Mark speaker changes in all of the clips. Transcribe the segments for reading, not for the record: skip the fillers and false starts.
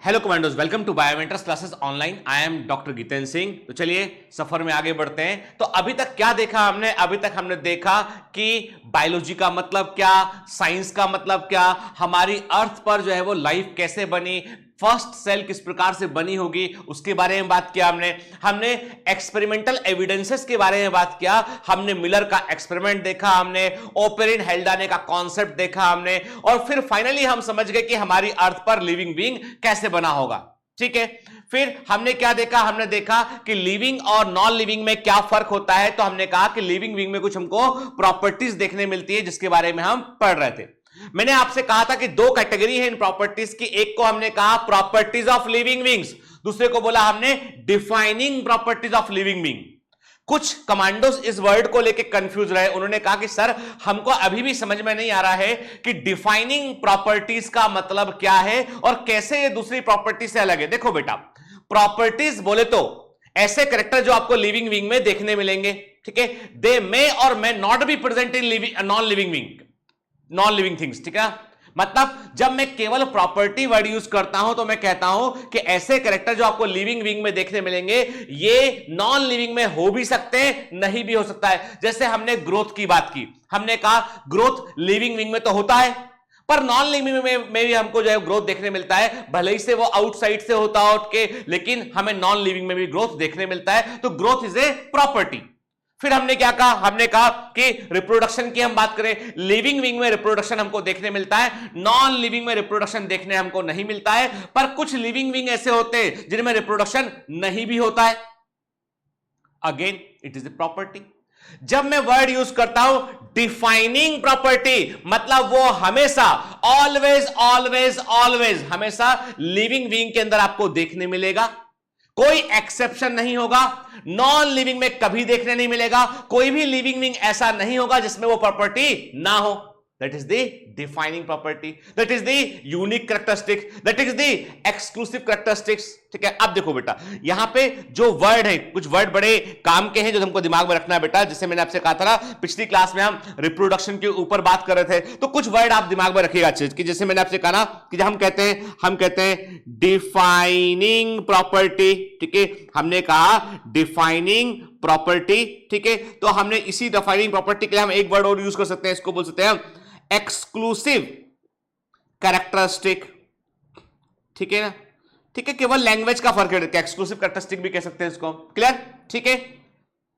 Speaker 1: Hello commandos, welcome to Biomentors classes online. I am doctor Jitendra Singh. तो चलिए सफर में आगे बढ़ते हैं। तो अभी तक क्या देखा हमने? अभी तक हमने देखा कि बायोलॉजी का मतलब क्या, साइंस का मतलब क्या, हमारी अर्थ पर जो है वो लाइफ कैसे बनी, फर्स्ट सेल किस प्रकार से बनी होगी उसके बारे में बात किया हमने एक्सपेरिमेंटल एविडेंसेस के बारे में बात किया, हमने मिलर का एक्सपेरिमेंट देखा, हमने ओपेरिन हेल्डाने का कॉन्सेप्ट देखा हमने, और फिर फाइनली हम समझ गए कि हमारी अर्थ पर लिविंग बीइंग कैसे बना होगा। ठीक है, फिर हमने क्या देखा? हमने देखा कि लिविंग और नॉन लिविंग में क्या फर्क होता है। तो हमने कहा कि लिविंग बीइंग में कुछ हमको प्रॉपर्टीज देखने मिलती है जिसके बारे में हम पढ़ रहे थे। मैंने आपसे कहा था कि दो कैटेगरी है इन प्रॉपर्टीज की। एक को हमने कहा प्रॉपर्टीज ऑफ लिविंग बीइंग्स, दूसरे को बोला हमने defining properties of living being. कुछ कमांडोज इस वर्ड को लेकर कंफ्यूज रहे। उन्होंने कहा कि सर हमको अभी भी समझ में नहीं आ रहा है कि डिफाइनिंग प्रॉपर्टीज का मतलब क्या है और कैसे ये दूसरी प्रॉपर्टी से अलग है। देखो बेटा, प्रॉपर्टीज बोले तो ऐसे कैरेक्टर जो आपको लिविंग बीइंग में देखने मिलेंगे, ठीक है, दे मे और may not be present in non living being, non living things. ठीक है, मतलब जब मैं केवल प्रॉपर्टी वर्ड यूज करता हूं तो मैं कहता हूं कि ऐसे कैरेक्टर जो आपको लिविंग बीइंग में देखने मिलेंगे ये नॉन लिविंग में हो भी सकते हैं, नहीं भी हो सकता है। जैसे हमने ग्रोथ की बात की, हमने कहा ग्रोथ लिविंग बीइंग में तो होता है पर नॉन लिविंग में भी हमको जो है ग्रोथ देखने मिलता है, भले ही से वो आउटसाइड से होता है उठ के, लेकिन हमें नॉन लिविंग में भी ग्रोथ देखने मिलता है। तो ग्रोथ इज ए प्रॉपर्टी। फिर हमने क्या कहा? हमने कहा कि रिप्रोडक्शन की हम बात करें, लिविंग बीइंग में रिप्रोडक्शन हमको देखने मिलता है, नॉन लिविंग में रिप्रोडक्शन देखने हमको नहीं मिलता है। पर कुछ लिविंग बीइंग ऐसे होते हैं जिनमें रिप्रोडक्शन नहीं भी होता है। Again it is a property. जब मैं वर्ड यूज करता हूं डिफाइनिंग प्रॉपर्टी, मतलब वो हमेशा ऑलवेज ऑलवेज ऑलवेज हमेशा लिविंग बीइंग के अंदर आपको देखने मिलेगा, कोई एक्सेप्शन नहीं होगा। नॉन लिविंग में कभी देखने नहीं मिलेगा। कोई भी लिविंग बीइंग ऐसा नहीं होगा जिसमें वो प्रॉपर्टी ना हो। That is the defining property, that is the unique characteristic, that is the exclusive characteristics. ठीक है, अब देखो बेटा, यहां पे जो वर्ड है, कुछ वर्ड बड़े काम के हैं जो हमको दिमाग में रखना है बेटा। जैसे मैंने आपसे कहा था ना, पिछली क्लास में हम रिप्रोडक्शन के ऊपर बात कर रहे थे, तो कुछ वर्ड आप दिमाग में रखिएगा अच्छे कि जैसे मैंने आपसे कहा ना कि जब हम कहते हैं डिफाइनिंग प्रॉपर्टी। ठीक है, हमने कहा डिफाइनिंग प्रॉपर्टी। ठीक है, तो हमने इसी डिफाइनिंग प्रॉपर्टी के लिए हम एक वर्ड और यूज कर सकते हैं, इसको बोल सकते हैं एक्सक्लूसिव कैरेक्टरिस्टिक। ठीक है ना? ठीक है, केवल लैंग्वेज का फर्क है, एक्सक्लूसिव कैरेक्टरिस्टिक भी कह सकते हैं इसको। क्लियर? ठीक है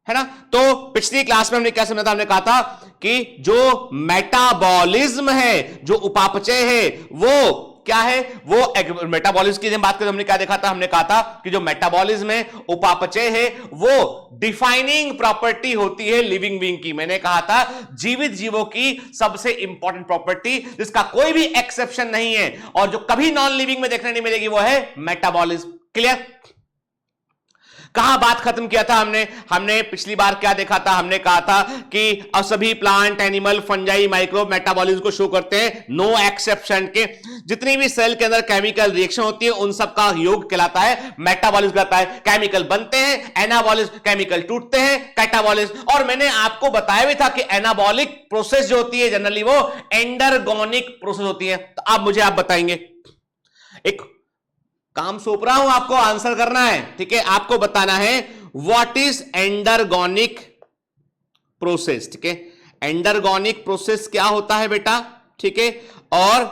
Speaker 1: ना? तो पिछली क्लास में हमने क्या समझा था? हमने कहा था कि जो मेटाबॉलिज्म है, जो उपापचय है, वो क्या है? वो मेटाबॉलिज्म की जब बात करें हमने क्या देखा था? हमने कहा था कि जो मेटाबॉलिज्म है, उपापचय है, वो डिफाइनिंग प्रॉपर्टी होती है लिविंग बीइंग की। मैंने कहा था जीवित जीवों की सबसे इंपॉर्टेंट प्रॉपर्टी जिसका कोई भी एक्सेप्शन नहीं है और जो कभी नॉन लिविंग में देखने नहीं मिलेगी वो है मेटाबॉलिज्म। क्लियर? कहां बात खत्म किया था हमने पिछली बार क्या देखा था? हमने कहा था कि सभी plant, animal, fungi, microbe metabolism को शो करते हैं, नो एक्सेप्शन के। जितनी भी सेल के अंदर केमिकल रिएक्शन होती है उन सब का योग कहलाता है मेटाबॉलिज्म कहलाता है। केमिकल बनते हैं, एनाबॉलिज्म, केमिकल टूटते हैं, कैटाबॉलिज्म। और मैंने आपको बताया भी था कि एनाबॉलिक प्रोसेस जो होती है जनरली वो एंडरगोनिक प्रोसेस होती है। तो आप मुझे बताएंगे, एक काम सौंप रहा हूं आपको, आंसर करना है। ठीक है, आपको बताना है व्हाट इज एंडरगोनिक प्रोसेस। ठीक है, एंडरगोनिक प्रोसेस क्या होता है बेटा? ठीक है, और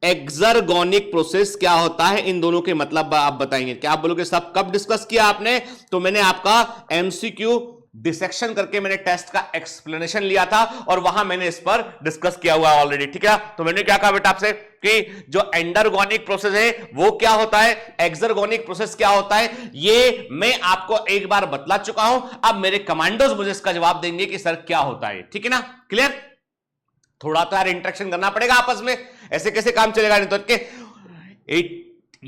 Speaker 1: एक्सरगोनिक प्रोसेस क्या होता है? इन दोनों के मतलब आप बताएंगे। क्या आप बोलोगे सब कब डिस्कस किया आपने? तो मैंने आपका एमसीक्यू डिसेक्शन करके मैंने टेस्ट का एक्सप्लेनेशन लिया था और वहां मैंने इस पर डिस्कस किया हुआ ऑलरेडी। ठीक है, तो मैंने क्या कहा बेटा आपसे कि जो एंडरगोनिक प्रोसेस है वो क्या होता है, एक्सरगोनिक प्रोसेस क्या होता है, ये मैं आपको एक बार बतला चुका हूं। अब मेरे कमांडोज मुझे इसका जवाब देंगे कि सर क्या होता है। ठीक है ना? क्लियर? थोड़ा तो यार इंटरेक्शन करना पड़ेगा आपस में, ऐसे कैसे काम चलेगा? नहीं तो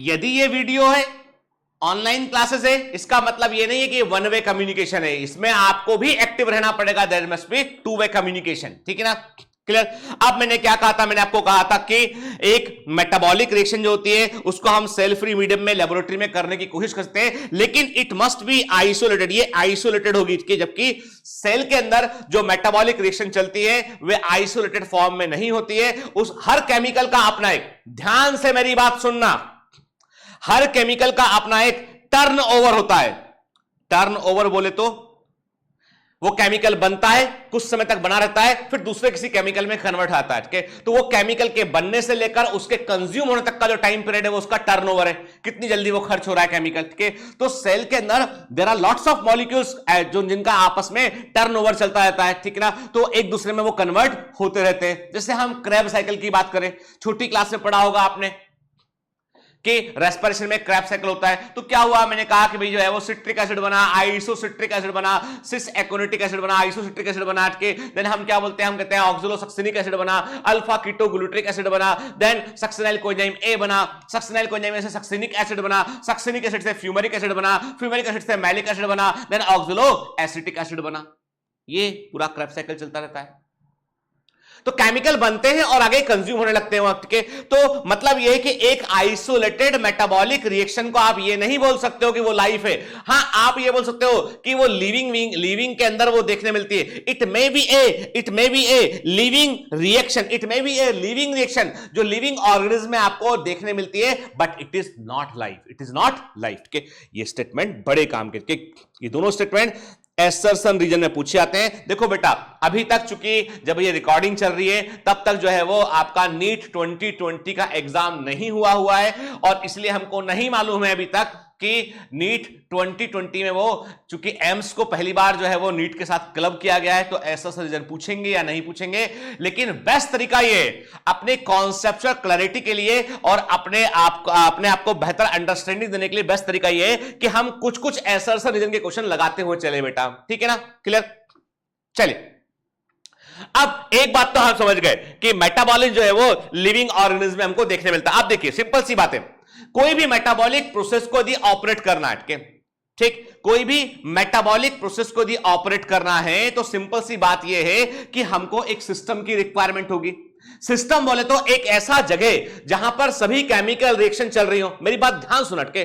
Speaker 1: यदि ये वीडियो है, ऑनलाइन क्लासेस है, इसका मतलब ये नहीं है कि वन वे कम्युनिकेशन है, इसमें आपको भी एक्टिव रहना पड़ेगा। There must be two way communication. ठीक है ना? क्लियर? अब मैंने क्या कहा था? मैंने आपको कहा था कि एक मेटाबॉलिक रिएक्शन जो होती है उसको हम सेल फ्री मीडियम में लेबोरेटरी में करने की कोशिश करते हैं, लेकिन इट मस्ट बी आइसोलेटेड। ये आइसोलेटेड होगी, जबकि सेल के अंदर जो मेटाबॉलिक रिएक्शन चलती है वे आइसोलेटेड फॉर्म में नहीं होती है। उस हर केमिकल का अपना एक, ध्यान से मेरी बात सुनना, हर केमिकल का अपना एक टर्न ओवर होता है। टर्न ओवर बोले तो वो केमिकल बनता है, कुछ समय तक बना रहता है, फिर दूसरे किसी केमिकल में कन्वर्ट आता है। ठीक है, तो वो केमिकल के बनने से लेकर उसके कंज्यूम होने तक का जो टाइम पीरियड है वो उसका टर्नओवर है, कितनी जल्दी वो खर्च हो रहा है केमिकल। ठीक है, तो सेल के अंदर there are lots of molecules जो जिनका आपस में टर्नओवर चलता रहता है। ठीक है ना, तो एक दूसरे में वो कन्वर्ट होते रहते हैं। जैसे हम क्रैब साइकिल की बात करें, छोटी क्लास में पढ़ा होगा आपने कि रेस्पिरेशन में क्रैब साइकिल होता है। तो क्या हुआ, मैंने कहा कि भाई जो है वो सिट्रिक एसिड बना, आइसोसिट्रिक एसिड बना, सिस एकोनिटिक एसिड बना, आइसोसिट्रिक एसिड बना के देन हम क्या बोलते हैं, हम कहते हैं ऑक्सोलोसक्सिनिक एसिड बना, अल्फा कीटोग्लूटरिक एसिड बना, देन सक्सिनाइल कोएंजाइम ए बना, सक्सिनाइल कोएंजाइम से सक्सिनिक एसिड बना, सक्सिनिक एसिड से फ्यूमेरिक एसिड बना, फ्यूमेरिक एसिड से मैलिक एसिड बना, देन ऑक्सोलो एसिटिक एसिड बना। ये पूरा क्रैब साइकिल चलता रहता है। तो केमिकल बनते हैं और आगे कंज्यूम होने लगते हैं वक्त के। तो मतलब यह है कि एक आइसोलेटेड मेटाबॉलिक रिएक्शन को आप ये नहीं बोल सकते हो कि वो लाइफ है। हां, आप ये बोल सकते हो कि वो लिविंग के अंदर वो देखने मिलती है। It may be a living reaction, it may be a living reaction जो लिविंग ऑर्गेनिज्म में आपको देखने मिलती है, but it is not life, it is not life के। ये स्टेटमेंट बड़े काम के, ये दोनों स्टेटमेंट एसर्सन रीजन में पूछे आते हैं। देखो बेटा, अभी तक चूंकि जब ये रिकॉर्डिंग चल रही है तब तक जो है वो आपका नीट 2020 का एग्जाम नहीं हुआ है, और इसलिए हमको नहीं मालूम है अभी तक कि नीट 2020 में वो चूंकि एम्स को पहली बार जो है वो नीट के साथ क्लब किया गया है, तो एसर्सन रीजन पूछेंगे या नहीं पूछेंगे। लेकिन बेस्ट तरीका ये अपने कॉन्सेप्चुअल क्लैरिटी के लिए और अपने आप को बेहतर अंडरस्टैंडिंग देने के लिए बेस्ट तरीका ये कि हम कुछ एसर्सन रीजन के क्वेश्चन लगाते हुए चले बेटा। ठीक है ना, क्लियर? चलिए, अब एक बात तो हम समझ गए कि मेटाबॉलिज्म जो है वो लिविंग ऑर्गेनिज्म में हमको देखने मिलता है। आप देखिए, सिंपल सी बात है, कोई भी मेटाबॉलिक प्रोसेस को यदि ऑपरेट करना है, ठीक, कोई भी मेटाबॉलिक प्रोसेस को यदि ऑपरेट करना है तो सिंपल सी बात यह है कि हमको एक सिस्टम की रिक्वायरमेंट होगी। सिस्टम बोले तो एक ऐसा जगह जहां पर सभी केमिकल रिएक्शन चल रही हो। मेरी बात ध्यान सुन के,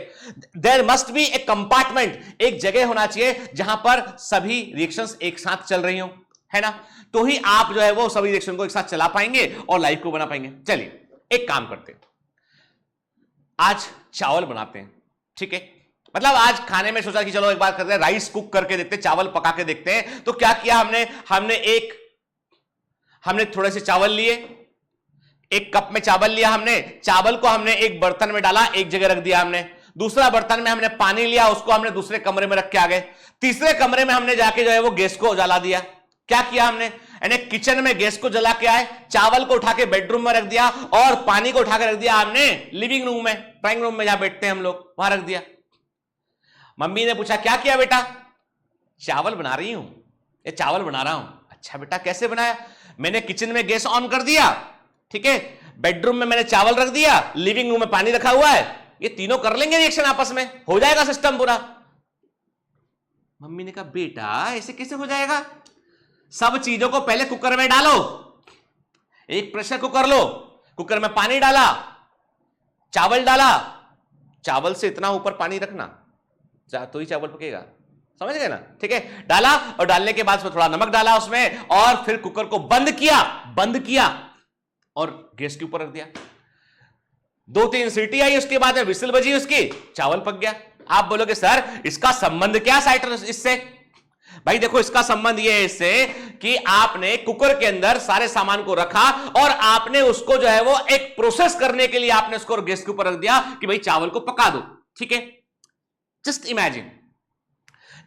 Speaker 1: there must be a compartment, एक जगह होना चाहिए जहां पर सभी रिएक्शंस एक साथ चल रही हो, है ना, तो ही आप जो है वो सभी रिएक्शन को एक साथ चला पाएंगे और लाइफ को बना पाएंगे। चलिए एक काम करते हैं, आज चावल बनाते हैं। ठीक है, मतलब आज खाने में सोचा कि चलो एक बार करते हैं, राइस कुक करके देखते हैं, चावल पका के देखते हैं। तो क्या किया हमने थोड़े से चावल लिए, एक कप में चावल लिया हमने, चावल को हमने एक बर्तन में डाला, एक जगह रख दिया हमने, दूसरा बर्तन में हमने पानी लिया, उसको हमने दूसरे कमरे में रख के आ गए, तीसरे कमरे में हमने जाके जो है वो गैस को जला दिया। क्या किया हमने, यानी किचन में गैस को जला के आए, चावल को उठा के बेडरूम में रख दिया और पानी को उठा के रख दिया हमने लिविंग रूम में, ड्राइंग रूम में जहां बैठते हैं हम लोग, वहां रख दिया। मम्मी ने पूछा क्या किया बेटा, चावल बना रही हूं, ये चावल बना रहा हूं। अच्छा बेटा कैसे बनाया, मैंने किचन में गैस ऑन कर दिया, ठीक है, बेडरूम में मैंने चावल रख दिया, लिविंग रूम में पानी रखा हुआ है, ये तीनों कर लेंगे रिएक्शन आपस में, हो जाएगा सिस्टम पूरा। मम्मी ने कहा बेटा ऐसे कैसे हो जाएगा, सब चीजों को पहले कुकर में डालो, एक प्रेशर कुकर लो, कुकर में पानी डाला, चावल डाला, चावल से इतना ऊपर पानी रखना तो ही चावल पकेगा, समझ गए ना, ठीक है, डाला और डालने के बाद थोड़ा नमक डाला उसमें और फिर कुकर को बंद किया और गैस के ऊपर रख दिया, 2-3 सीटी आई, उसके बाद विसिल बजी उसकी, चावल पक गया। आप बोलोगे सर इसका संबंध क्या साइट्रस इससे, भाई देखो इसका संबंध यह है इससे कि आपने कुकर के अंदर सारे सामान को रखा और आपने उसको जो है वो एक प्रोसेस करने के लिए आपने उसको गैस के ऊपर रख दिया कि भाई चावल को पका दो, ठीक है। जस्ट इमेजिन,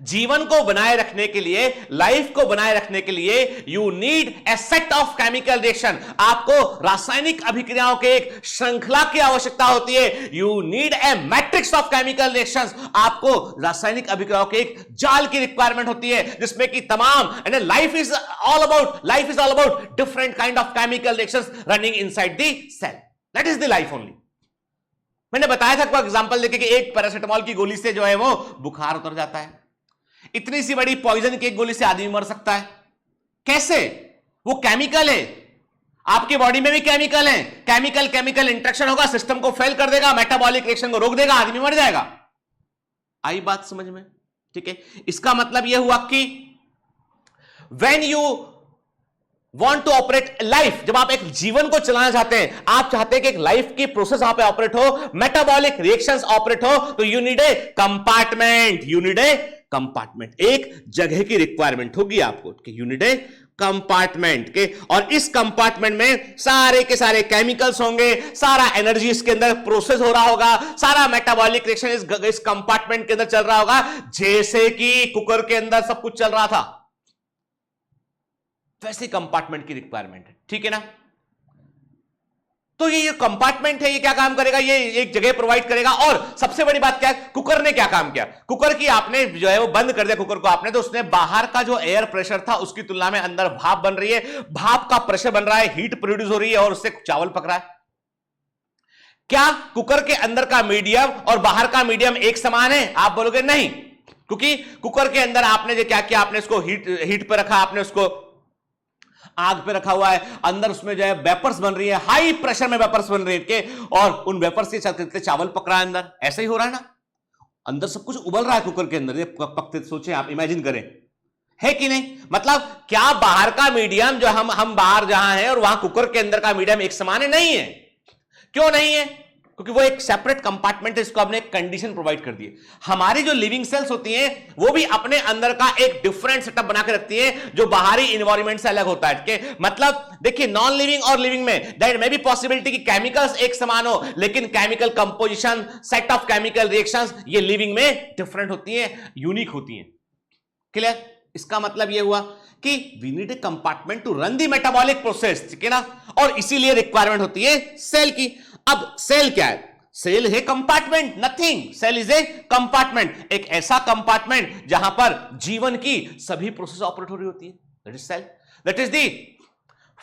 Speaker 1: जीवन को बनाए रखने के लिए, लाइफ को बनाए रखने के लिए you need a set of chemical reaction, आपको रासायनिक अभिक्रियाओं के एक श्रृंखला की आवश्यकता होती है। You need a matrix of chemical reactions, आपको रासायनिक अभिक्रियाओं के एक जाल की रिक्वायरमेंट होती है जिसमें कि तमाम, life is all about different kind of chemical reactions running inside the cell, that is the life only. मैंने बताया था आपको एग्जांपल देके कि एक पैरासिटामॉल की गोली से जो है वो बुखार उतर जाता है, इतनी सी बड़ी पॉइजन की एक गोली से आदमी मर सकता है। कैसे, वो केमिकल है, आपकी बॉडी में भी केमिकल है, केमिकल इंटरेक्शन होगा, सिस्टम को फेल कर देगा, मेटाबॉलिक रिएक्शन को रोक देगा, आदमी मर जाएगा। आई बात समझ में, ठीक है। इसका मतलब यह हुआ कि when you want to operate life, जब आप एक जीवन को चलाना चाहते हैं, आप चाहते हैं कि एक लाइफ की प्रोसेस वहां पे ऑपरेट हो, मेटाबॉलिक रिएक्शंस ऑपरेट हो, तो you need a compartment, you need a compartment, एक जगह की रिक्वायरमेंट होगी आपको कि यू नीड ए कंपार्टमेंट के, और इस कंपार्टमेंट में सारे के सारे केमिकल्स होंगे, सारा एनर्जी इसके अंदर प्रोसेस हो रहा होगा, सारा मेटाबॉलिक रिएक्शन इस कंपार्टमेंट के अंदर चल रहा होगा, जैसे कि कुकर के अंदर सब कुछ चल रहा था, वैसे कंपार्टमेंट की रिक्वायरमेंट है, ठीक है ना। तो ये कंपार्टमेंट है, ये क्या काम करेगा, ये एक जगह प्रोवाइड करेगा। और सबसे बड़ी बात क्या है, कुकर ने क्या काम किया, कुकर की आपने जो है वो बंद कर दिया कुकर को आपने, तो उसने बाहर का जो एयर प्रेशर था उसकी तुलना में अंदर भाप बन रही है, भाप का प्रेशर बन रहा है, हीट प्रोड्यूस हो रही है और उससे चावल पक रहा है। क्या कुकर के अंदर का मीडियम और बाहर का मीडियम एक समान है? आप बोलोगे नहीं, क्योंकि कुकर के अंदर आपने जो क्या किया, आपने उसको हीट पे रखा, आपने उसको आग पे रखा हुआ है, अंदर उसमें जो है वेपर्स बन रही है, हाई प्रेशर में वेपर्स बन रही है, और उन वेपर्स के साथ चावल पक रहा है अंदर, ऐसा ही हो रहा है ना, अंदर सब कुछ उबल रहा है कुकर के अंदर, ये पकते, सोचें आप, इमेजिन करें, है कि नहीं। मतलब क्या बाहर का मीडियम जो हम बाहर जहां हैं और वहां कुकर के अंदर का मीडियम एक समान है? नहीं है। क्यों नहीं है? क्योंकि वो एक सेपरेट कंपार्टमेंट है, इसको हमने एक कंडीशन प्रोवाइड कर दी है। हमारी जो लिविंग सेल्स होती हैं वो भी अपने अंदर का एक डिफरेंट सेटअप बना के रखती हैं जो बाहरी इन्वायरमेंट से अलग होता है। मतलब देखिए, नॉन लिविंग और लिविंग में दैट मे बी पॉसिबिलिटी कि केमिकल्स एक समान हो, लेकिन chemical composition, set of chemical reactions ये लिविंग में डिफरेंट होती हैं, यूनिक होती हैं। क्लियर? इसका मतलब ये हुआ कि we need a compartment to run the metabolic process, ठीक है ना, और इसीलिए रिक्वायरमेंट होती है सेल की। अब सेल क्या है? सेल है compartment, nothing, cell is a compartment, एक ऐसा कंपार्टमेंट जहां पर जीवन की सभी प्रोसेस ऑपरेट हो रही होती है, that is cell, that is the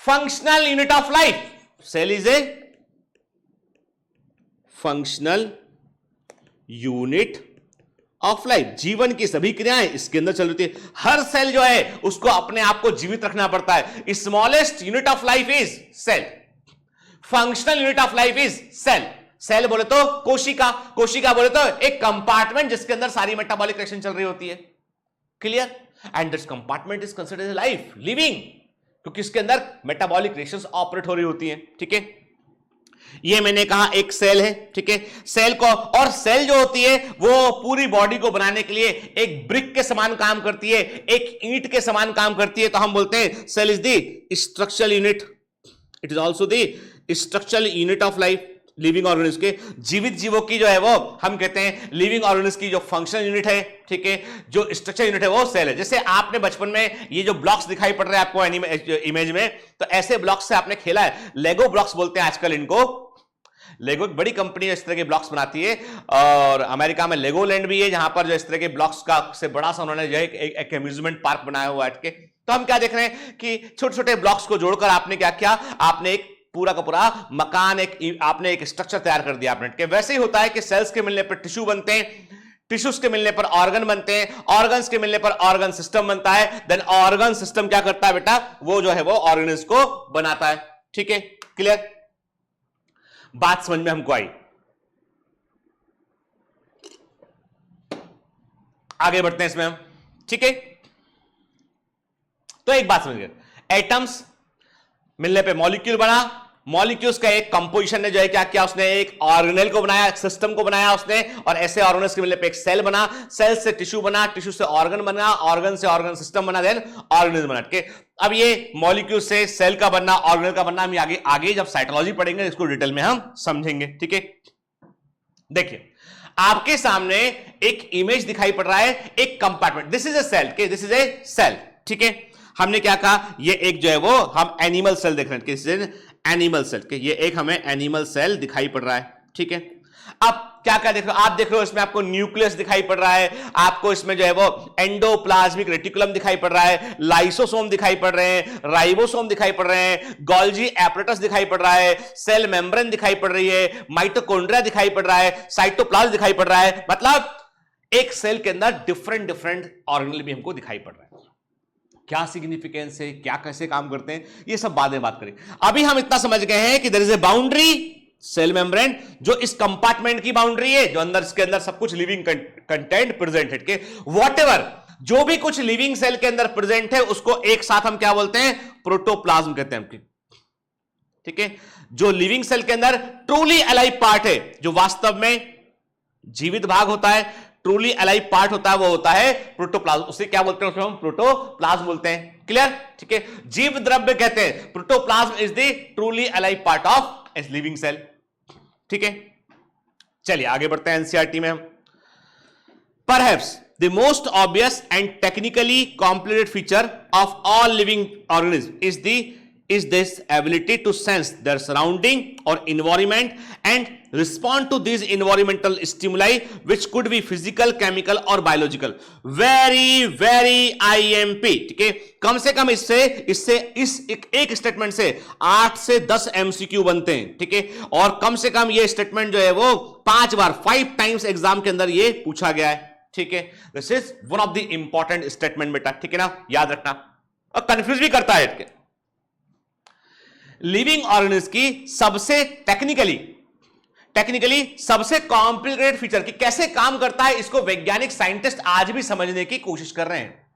Speaker 1: functional unit of life. Cell is a functional unit of life, जीवन की सभी क्रियाएं इसके अंदर चल रही है। हर सेल जो है उसको अपने आप को जीवित रखना पड़ता है। Smallest unit of life is cell, functional unit of life is cell. Cell बोले तो कोशिका, कोशिका बोले तो एक कंपार्टमेंट जिसके अंदर सारी मेटाबॉलिक रिएक्शन चल रही होती है। Clear? And this compartment is considered as life, living, क्योंकि इसके अंदर मेटाबॉलिक रिएक्शंस ऑपरेट हो रही होती हैं। ठीक है, ये मैंने कहा एक सेल है। ठीक है, सेल को, और सेल जो होती है वो पूरी बॉडी को बनाने के लिए एक ब्रिक के समान काम करती है, एक ईंट के समान काम करती है। तो हम बोलते हैं cell is the structural unit, it is also the structural unit of life. Living organism के, जीवित जीवों की जो है वो हम कहते हैं लिविंग ऑर्गेनिज्म की जो फंक्शनल यूनिट है, ठीक है, जो स्ट्रक्चर यूनिट है वो सेल है। जैसे आपने बचपन में ये जो ब्लॉक्स दिखाई पड़ रहे हैं आपको इमेज में, तो ऐसे ब्लॉक्स से आपने खेला है, लेगो ब्लॉक्स बोलते हैं आजकल इनको। लेगो एक बड़ी कंपनी है, इस तरह के ब्लॉक्स बनाती है, और अमेरिका में लेगोलैंड भी है जहां पर जो इस तरह के ब्लॉक्स का से बड़ा सा उन्होंने जो एक अम्यूजमेंट पार्क बनाया हुआ है। तो हम क्या देख रहे हैं कि छोटे छोटे ब्लॉक्स को जोड़कर आपने क्या किया, आपने एक पूरा का पूरा मकान, आपने एक स्ट्रक्चर तैयार कर दिया आपने। वैसे ही होता है कि सेल्स के मिलने पर टिश्यू बनते हैं, टिश्यूज के मिलने पर ऑर्गन बनते हैं, ऑर्गन्स के मिलने पर ऑर्गन सिस्टम बनता है, देन ऑर्गन सिस्टम क्या करता है बेटा, वो जो है वो ऑर्गेनिज्म को बनाता है। ठीक है, क्लियर? बात समझ में हमको आई? आगे बढ़ते हैं इसमें हम। ठीक है, तो एक बात समझ गए, एटम्स मिलने पे मॉलिक्यूल बना, मॉलिक्यूल्स का एक कंपोजिशन ने जो है क्या किया, उसने एक ऑर्गेनेल को बनाया, एक सिस्टम को बनाया उसने, और ऐसे ऑर्गेनेल्स के मिलने पे एक सेल बना, सेल से टिश्यू बना, टिश्यू से ऑर्गन बना, ऑर्गन से ऑर्गन सिस्टम बना, देन ऑर्गेनिज्म बना। ठीक है, अब ये मॉलिक्यूल से सेल का बनना, ऑर्गेनेल का बनना, हम आगे आगे जब साइटोलॉजी पढ़ेंगे इसको डिटेल में हम समझेंगे। ठीक है, देखिए आपके सामने एक इमेज दिखाई पड़ रहा है, एक compartment, this is a cell, this is a cell. ठीक है, हमने क्या कहा, ये एक जो है वो हम एनिमल सेल देख रहे हैं, एनिमल सेल के, ये एक हमें एनिमल सेल दिखाई पड़ रहा है। ठीक है, अब क्या क्या देख रहे हो आप, देख रहे हो इसमें आपको न्यूक्लियस दिखाई पड़ रहा है, आपको इसमें जो है वो एंडोप्लाज्मिक रेटिकुलम दिखाई पड़ रहा है, लाइसोसोम दिखाई पड़ रहे हैं, राइबोसोम दिखाई पड़ रहे हैं, गोल्जी एपरेटस दिखाई पड़ रहा है, सेल मेम्ब्रेन दिखाई पड़ रही है, माइटोकॉन्ड्रिया दिखाई पड़ रहा है, साइटोप्लाज्म दिखाई पड़ रहा है। मतलब एक सेल के अंदर डिफरेंट डिफरेंट ऑर्गेनेल भी हमको दिखाई पड़ रहा है। क्या सिग्निफिकेंस है, क्या कैसे काम करते हैं, ये सब बाद में बात करेंगे। अभी हम इतना समझ गए हैं कि there is a boundary, cell membrane, जो इस कंपार्टमेंट की बाउंड्री है, जो अंदर इसके अंदर सब कुछ लिविंग कंटेंट प्रेजेंट है। व्हाटएवर जो भी कुछ लिविंग सेल के अंदर प्रेजेंट है उसको एक साथ हम क्या बोलते हैं, प्रोटोप्लाज्म कहते हैं। ठीक है, जो लिविंग सेल के अंदर ट्रूली अलाइव पार्ट है, जो वास्तव में जीवित भाग होता है, ट्रूली अलाइव पार्ट होता है, वो होता है प्रोटोप्लाज्म। उसे क्या बोलते हैं, उसको हम प्रोटोप्लाज्म बोलते हैं। क्लियर? ठीक है, जीव द्रव्य कहते हैं, protoplasm is the truly alive part of a living cell. ठीक है, चलिए आगे बढ़ते हैं एनसीईआरटी में हम। Perhaps the most obvious and technically complicated feature of all living organism is this ability to sense their surrounding or environment and respond to these environmental stimuli which could be physical, chemical or biological. very IMP। ठीक है, कम से कम इससे इस एक statement से 8 से 10 MCQ बनते हैं। ठीक है, और कम से कम ये स्टेटमेंट जो है वो 5 बार 5 टाइम्स एग्जाम के अंदर ये पूछा गया है। ठीक है, this is one of the important statement बेटा। ठीक है ना, याद रखना, और कंफ्यूज भी करता है। लिविंग ऑर्गेनिज्म की सबसे टेक्निकली सबसे कॉम्प्लिकेटेड फीचर कि कैसे काम करता है, इसको वैज्ञानिक साइंटिस्ट आज भी समझने की कोशिश कर रहे हैं।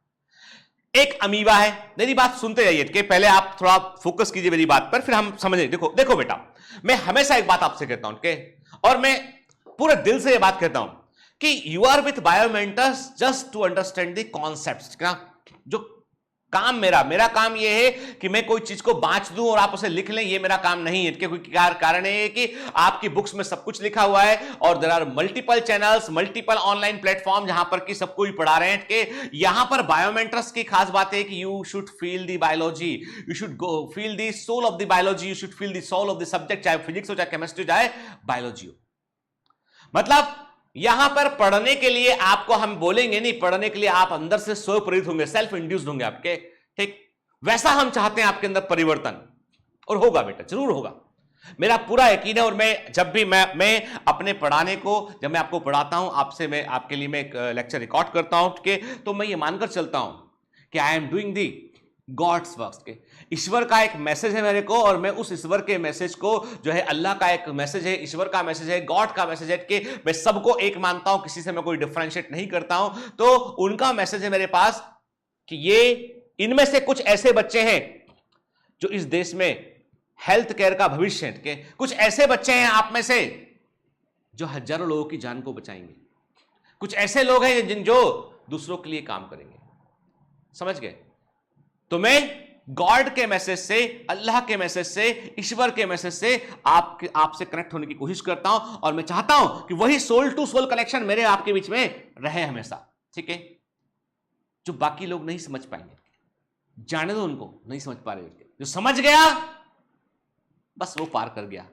Speaker 1: एक अमीबा है, मेरी बात सुनते जाइए कि पहले आप थोड़ा फोकस कीजिए मेरी बात पर, फिर हम समझेंगे। देखो बेटा, मैं हमेशा एक बात आपसे कहता हूं के, और मैं पूरे दिल से ये बात कहता हूं कि you are with Biomentors just to understand the concepts. जो काम मेरा काम यह है कि मैं कोई चीज को बांच दूं और आप उसे लिख लें, ये मेरा काम नहीं है। इसके कोई कारण है कि आपकी बुक्स में सब कुछ लिखा हुआ है, और there are multiple channels, multiple online platform जहां पर कि सबको ही पढ़ा रहे हैं कि यहां पर बायोमेंटर्स की खास बात है कि you should feel the biology, you should go feel the soul of the biology, you should feel the soul of the subject, चाहे फिजिक्स हो, चाहे केमिस्ट्री, चाहे बायोलॉजी हो। मतलब यहां पर पढ़ने के लिए आपको हम बोलेंगे नहीं, पढ़ने के लिए आप अंदर से स्वयं प्रेरित होंगे, सेल्फ इंड्यूस्ड होंगे आपके। ठीक, वैसा हम चाहते हैं आपके अंदर परिवर्तन, और होगा बेटा, जरूर होगा, मेरा पूरा यकीन है। और मैं जब भी मैं अपने पढ़ाने को, जब मैं आपको पढ़ाता हूं, आपसे मैं आपके लिए मैं एक लेक्चर रिकॉर्ड करता हूं के, तो मैं ये मानकर चलता हूं कि I am doing the god's work के, ईश्वर का एक मैसेज है मेरे को, और मैं उस ईश्वर के मैसेज को जो है, अल्लाह का एक मैसेज है, ईश्वर का मैसेज है, गॉड का मैसेज है कि मैं सबको एक मानता हूं, किसी से मैं कोई डिफरेंशिएट नहीं करता हूं। तो उनका मैसेज है मेरे पास कि ये इनमें से कुछ ऐसे बच्चे हैं जो इस देश में हेल्थ केयर का भविष्य है, के कुछ ऐसे बच्चे हैं आप में से जो हजारों लोगों की जान को बचाएंगे, कुछ ऐसे लोग हैं जो दूसरों के लिए काम करेंगे। समझ गए? तो मैं गॉड के मैसेज से, अल्लाह के मैसेज से, ईश्वर के मैसेज से आपसे कनेक्ट होने की कोशिश करता हूं, और मैं चाहता हूं कि वही सोल टू सोल कनेक्शन मेरे आपके बीच में रहे हमेशा। ठीक है, जो बाकी लोग नहीं समझ पाएंगे, जाने दो उनको, नहीं समझ पा रहे, जो समझ गया बस वो पार कर गया,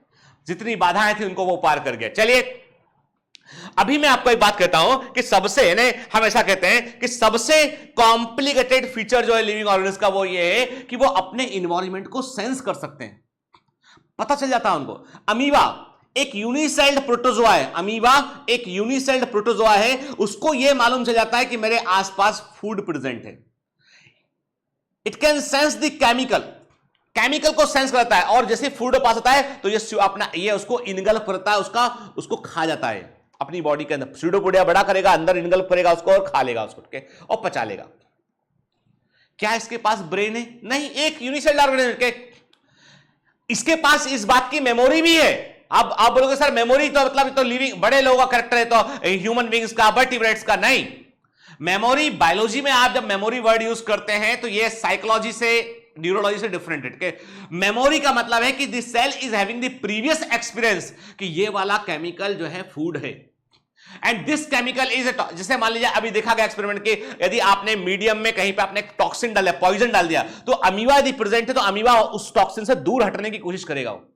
Speaker 1: जितनी बाधाएं थी उनको वो पार कर गया। चलिए अभी मैं आपको एक बात कहता हूं कि सबसे हमेशा कहते हैं कि सबसे कॉम्प्लिकेटेड फीचर जो है लिविंग ऑर्गेनिज्म का, वो ये है कि वो अपने इन्वायरमेंट को सेंस कर सकते हैं, पता चल जाता है उनको। अमीबा एक यूनिसेल्ड प्रोटोजोआ है, अमीबा एक यूनिसेल्ड प्रोटोजोआ है, उसको यह मालूम चल जाता है कि मेरे आसपास फूड प्रेजेंट है। It can sense the chemical को सेंस करता है, और जैसे फूड पास होता है तो ये उसको इनगल्फ करता है, उसको खा जाता है अपनी बॉडी के अंदर। स्यूडोपोडिया बड़ा करेगा, अंदर इनगल्फ करेगा उसको और खा लेगा उसको के, और पचा लेगा। क्या इसके पास ब्रेन है? नहीं, एक यूनिसेल्युलर ऑर्गेनिज्म के इसके पास इस बात की मेमोरी भी है। आप बोलोगे सर मेमोरी तो मतलब तो लिविंग बड़े लोगों का कैरेक्टर है, तो ह्यूमन बींग्स का, वर्टिब्रेट्स का नहीं। मेमोरी बायोलॉजी में आप जब मेमोरी वर्ड यूज करते हैं तो ये साइकोलॉजी से, न्यूरोलॉजी से डिफरेंट है। मेमोरी का मतलब है कि this cell is having the previous experience कि ये वाला केमिकल जो है फूड है, एंड दिस केमिकल इज जैसे मान लीजिए अभी देखा गया एक्सपेरिमेंट कि यदि आपने मीडियम में कहीं पे आपने टॉक्सिन डाल दिया, पॉइजन डाल दिया, तो अमीबा यदि प्रेजेंट है तो अमीबा उस टॉक्सिन से दूर हटने की कोशिश करेगा वो।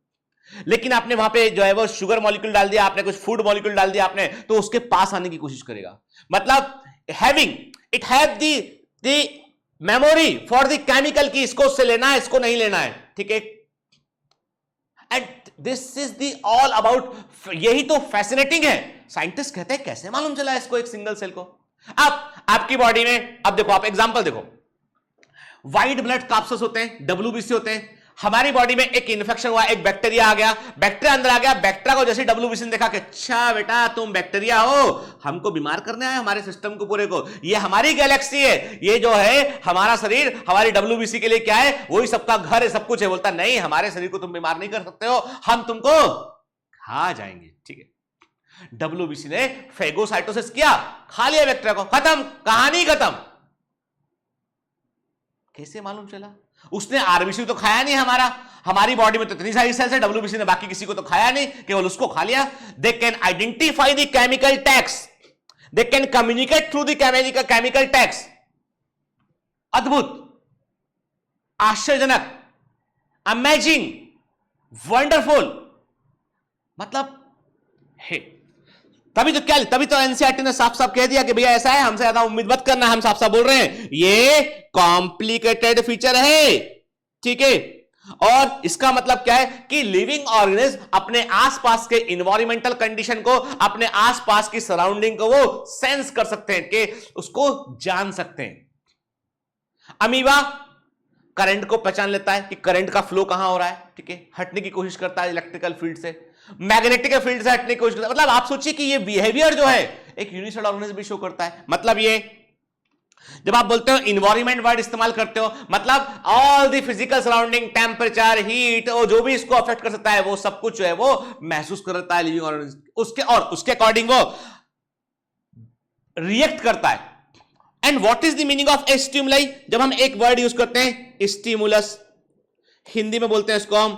Speaker 1: लेकिन आपने वहां पे जो है वो शुगर मॉलिक्यूल डाल दिया, आपने कुछ फूड मॉलिक्यूल डाल दिया आपने, तो उसके पास आने की कोशिश करेगा। मतलब it have the memory for the chemical की इसको उससे लेना है, इसको नहीं लेना है। ठीक है, and this is the all about, यही तो फैसिनेटिंग है। साइंटिस्ट कहते हैं कैसे मालूम चला इसको, एक सिंगल सेल को। अब आपकी बॉडी में, अब देखो, आप एग्जांपल देखो, व्हाइट ब्लड कॉर्पसेस होते हैं, WBC होते हैं। हमारी बॉडी में एक इन्फेक्शन हुआ, एक बैक्टीरिया आ गया, बैक्टीरिया अंदर आ गया, बैक्टीरिया को जैसे डब्ल्यूबीसी ने देखा कि अच्छा बेटा तुम बैक्टीरिया हो, हमको बीमार करने आए, हमारे सिस्टम को पूरे को, ये हमारी गैलेक्सी है, ये जो है हमारा शरीर हमारी डब्ल्यूबीसी के लिए क्या है, वही सबका घर है, सब कुछ है। बोलता नहीं, हमारे शरीर को तुम बीमार नहीं कर सकते हो, हम तुमको खा जाएंगे। ठीक है, डब्ल्यूबीसी ने फेगोसाइटोसिस किया, खा लिया बैक्टीरिया को, खत्म, कहानी खत्म। कैसे मालूम चला? उसने आरबीसी तो खाया नहीं, हमारी बॉडी में तो इतनी सारी सेल्स है, डब्ल्यूबीसी ने बाकी किसी को तो खाया नहीं, केवल उसको खा लिया। They can identify the chemical tags, they can communicate through the chemical tags. अद्भुत, आश्चर्यजनक, अमेजिंग, वंडरफुल, मतलब है। तभी तो एनसीईआरटी ने साफ साफ कह दिया कि भैया ऐसा है, हमसे ज्यादा उम्मीद मत करना, हम साफ साफ बोल रहे हैं ये कॉम्प्लिकेटेड फीचर है। ठीक है, और इसका मतलब क्या है कि लिविंग ऑर्गेनिज्म अपने आसपास के इन्वायरमेंटल कंडीशन को, अपने आसपास की सराउंडिंग को वो सेंस कर सकते हैं, कि उसको जान सकते हैं। अमीबा करंट को पहचान लेता है कि करंट का फ्लो कहां हो रहा है, ठीक है, हटने की कोशिश करता है इलेक्ट्रिकल फील्ड से, मैग्नेटिक फील्ड से हटने की कोशिश करता है। मतलब आप सोचिए कि ये बिहेवियर जो है एक यूनिसेलुलर ऑर्गेनिज्म भी शो करता है। मतलब ये जब आप बोलते हो इन्वायरमेंट वर्ड इस्तेमाल करते हो, मतलब all the physical surrounding, temperature, heat, और जो भी इसको अफेक्ट कर सकता है वो सब कुछ जो है वो महसूस करता है लिविंग ऑर्गेनिज्म, उसके अकॉर्डिंग वो रिएक्ट करता है। And what is the meaning of A stimuli? जब हम एक वर्ड यूज करते हैं स्टिमुलस, हिंदी में बोलते हैं इसको हम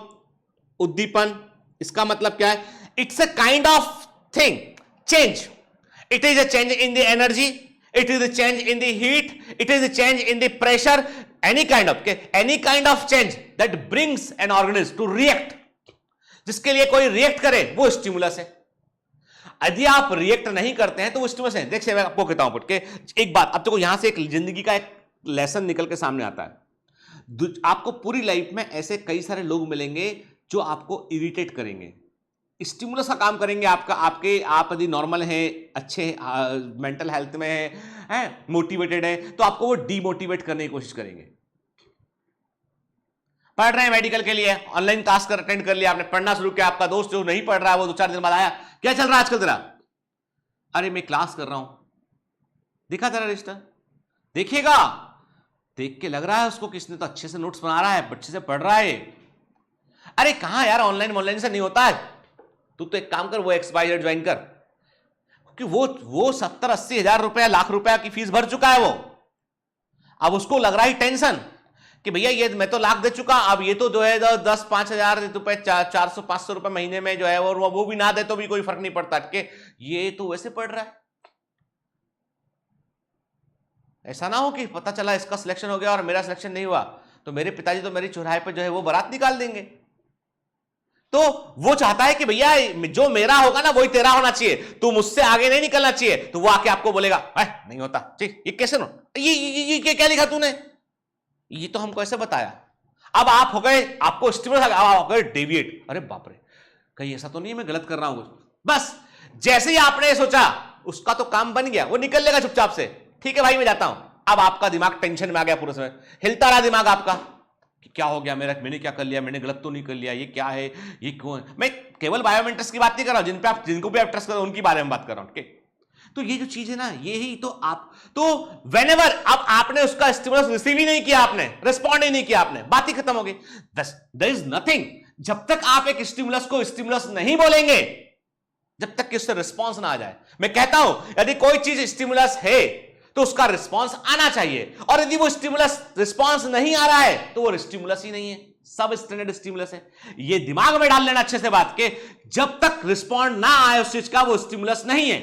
Speaker 1: उद्दीपन। इसका मतलब क्या है? It's a kind of thing, change. It is a change in the energy, it is a change in the heat, it is a change in the pressure, any kind of change that brings an organism to react, जिसके लिए कोई react करे वो stimulus है। यदि आप react नहीं करते हैं तो वो स्टिमुलस है। देखिए मैं आपको कहता हूं कि एक बात, अब देखो यहां से एक जिंदगी का एक लेसन निकल के सामने आता है। आपको पूरी लाइफ में ऐसे कई सारे लोग मिलेंगे जो आपको इरिटेट करेंगे, स्टिमुलस का काम करेंगे आपका, आप यदि नॉर्मल हैं, अच्छे मेंटल हेल्थ में हैं, मोटिवेटेड है, तो आपको वो डीमोटिवेट करने की कोशिश करेंगे। पढ़ रहे हैं मेडिकल के लिए, ऑनलाइन क्लास अटेंड कर लिया आपने, पढ़ना शुरू किया, आपका दोस्त जो नहीं पढ़ रहा है वो 2-4 दिन बाद आया, क्या चल रहा है आजकल तेरा? अरे मैं क्लास कर रहा हूं। दिखा तेरा रजिस्टर, देखिएगा, देख के लग रहा है उसको किसने तो अच्छे से नोट्स बना रहा है, अच्छे से पढ़ रहा है। अरे कहां यार, ऑनलाइन से नहीं होता है, तू तो एक काम कर, वो XYZ ज्वाइन कर, क्योंकि वो 70-80 हजार रुपया, लाख रुपया की फीस भर चुका है वो। अब उसको लग रहा है टेंशन कि भैया ये मैं तो लाख दे चुका, अब ये तो जो है 10-5 हजार रुपए, 400-500 रुपए महीने में जो है, और वो भी ना दे तो भी कोई फर्क नहीं पड़ता, कि ये तो वैसे पढ़ रहा है। ऐसा ना हो कि पता चला इसका सिलेक्शन हो गया और मेरा सिलेक्शन नहीं हुआ, तो मेरे पिताजी तो मेरी चौराहे पर जो है वो बारात निकाल देंगे। तो वो चाहता है कि भैया जो मेरा होगा ना वही तेरा होना चाहिए, तू मुझसे आगे नहीं निकलना चाहिए। तो वो आके आपको बोलेगा नहीं होता, ठीक, ये कैसे नो, ये क्या लिखा तूने, ये तो हमको ऐसे बताया। अब आप हो गए, आपको स्टिमुलस आ गया, आप हो गए डेविएट, अरे बाप रे, कहीं ऐसा तो नहीं है मैं गलत कर रहा हूं। बस जैसे ही आपने सोचा उसका तो काम बन गया, वो निकल लेगा चुपचाप से, ठीक है भाई मैं जाता हूं। अब आपका दिमाग टेंशन में आ गया, पूरे समय हिलता रहा दिमाग आपका कि क्या हो गया, मैंने क्या कर लिया, मैंने गलत तो नहीं कर लिया, ये क्या है, ये क्यों है। मैं केवल बायोमेट्रिक्स की बात नहीं कर रहा हूं, जिनको भी आप ट्रस्ट करो उनकी बारे में बात कर रहा हूं, ठीक। तो ये जो चीज है ना, ये ही तो व्हेनेवर अब आपने उसका स्टिमुलस रिसीव ही नहीं किया, आपने रिस्पॉन्ड ही नहीं किया, आपने बात ही खत्म हो गई। देयर इज नथिंग, जब तक आप एक स्टिमुलस को स्टिमुलस नहीं बोलेंगे, जब तक कि उससे रिस्पॉन्स ना आ जाए। मैं कहता हूं यदि कोई चीज स्टिमुलस है तो उसका रिस्पॉन्स आना चाहिए, और यदि वो स्टिमुलस रिस्पॉन्स नहीं आ रहा है तो वो स्टिमुलस ही नहीं है, सब स्टैंडर्ड स्टिमुलस है। ये दिमाग में डाल लेना अच्छे से बात के, जब तक रिस्पॉन्ड ना आए उस चीज का वो स्टिमुलस नहीं है,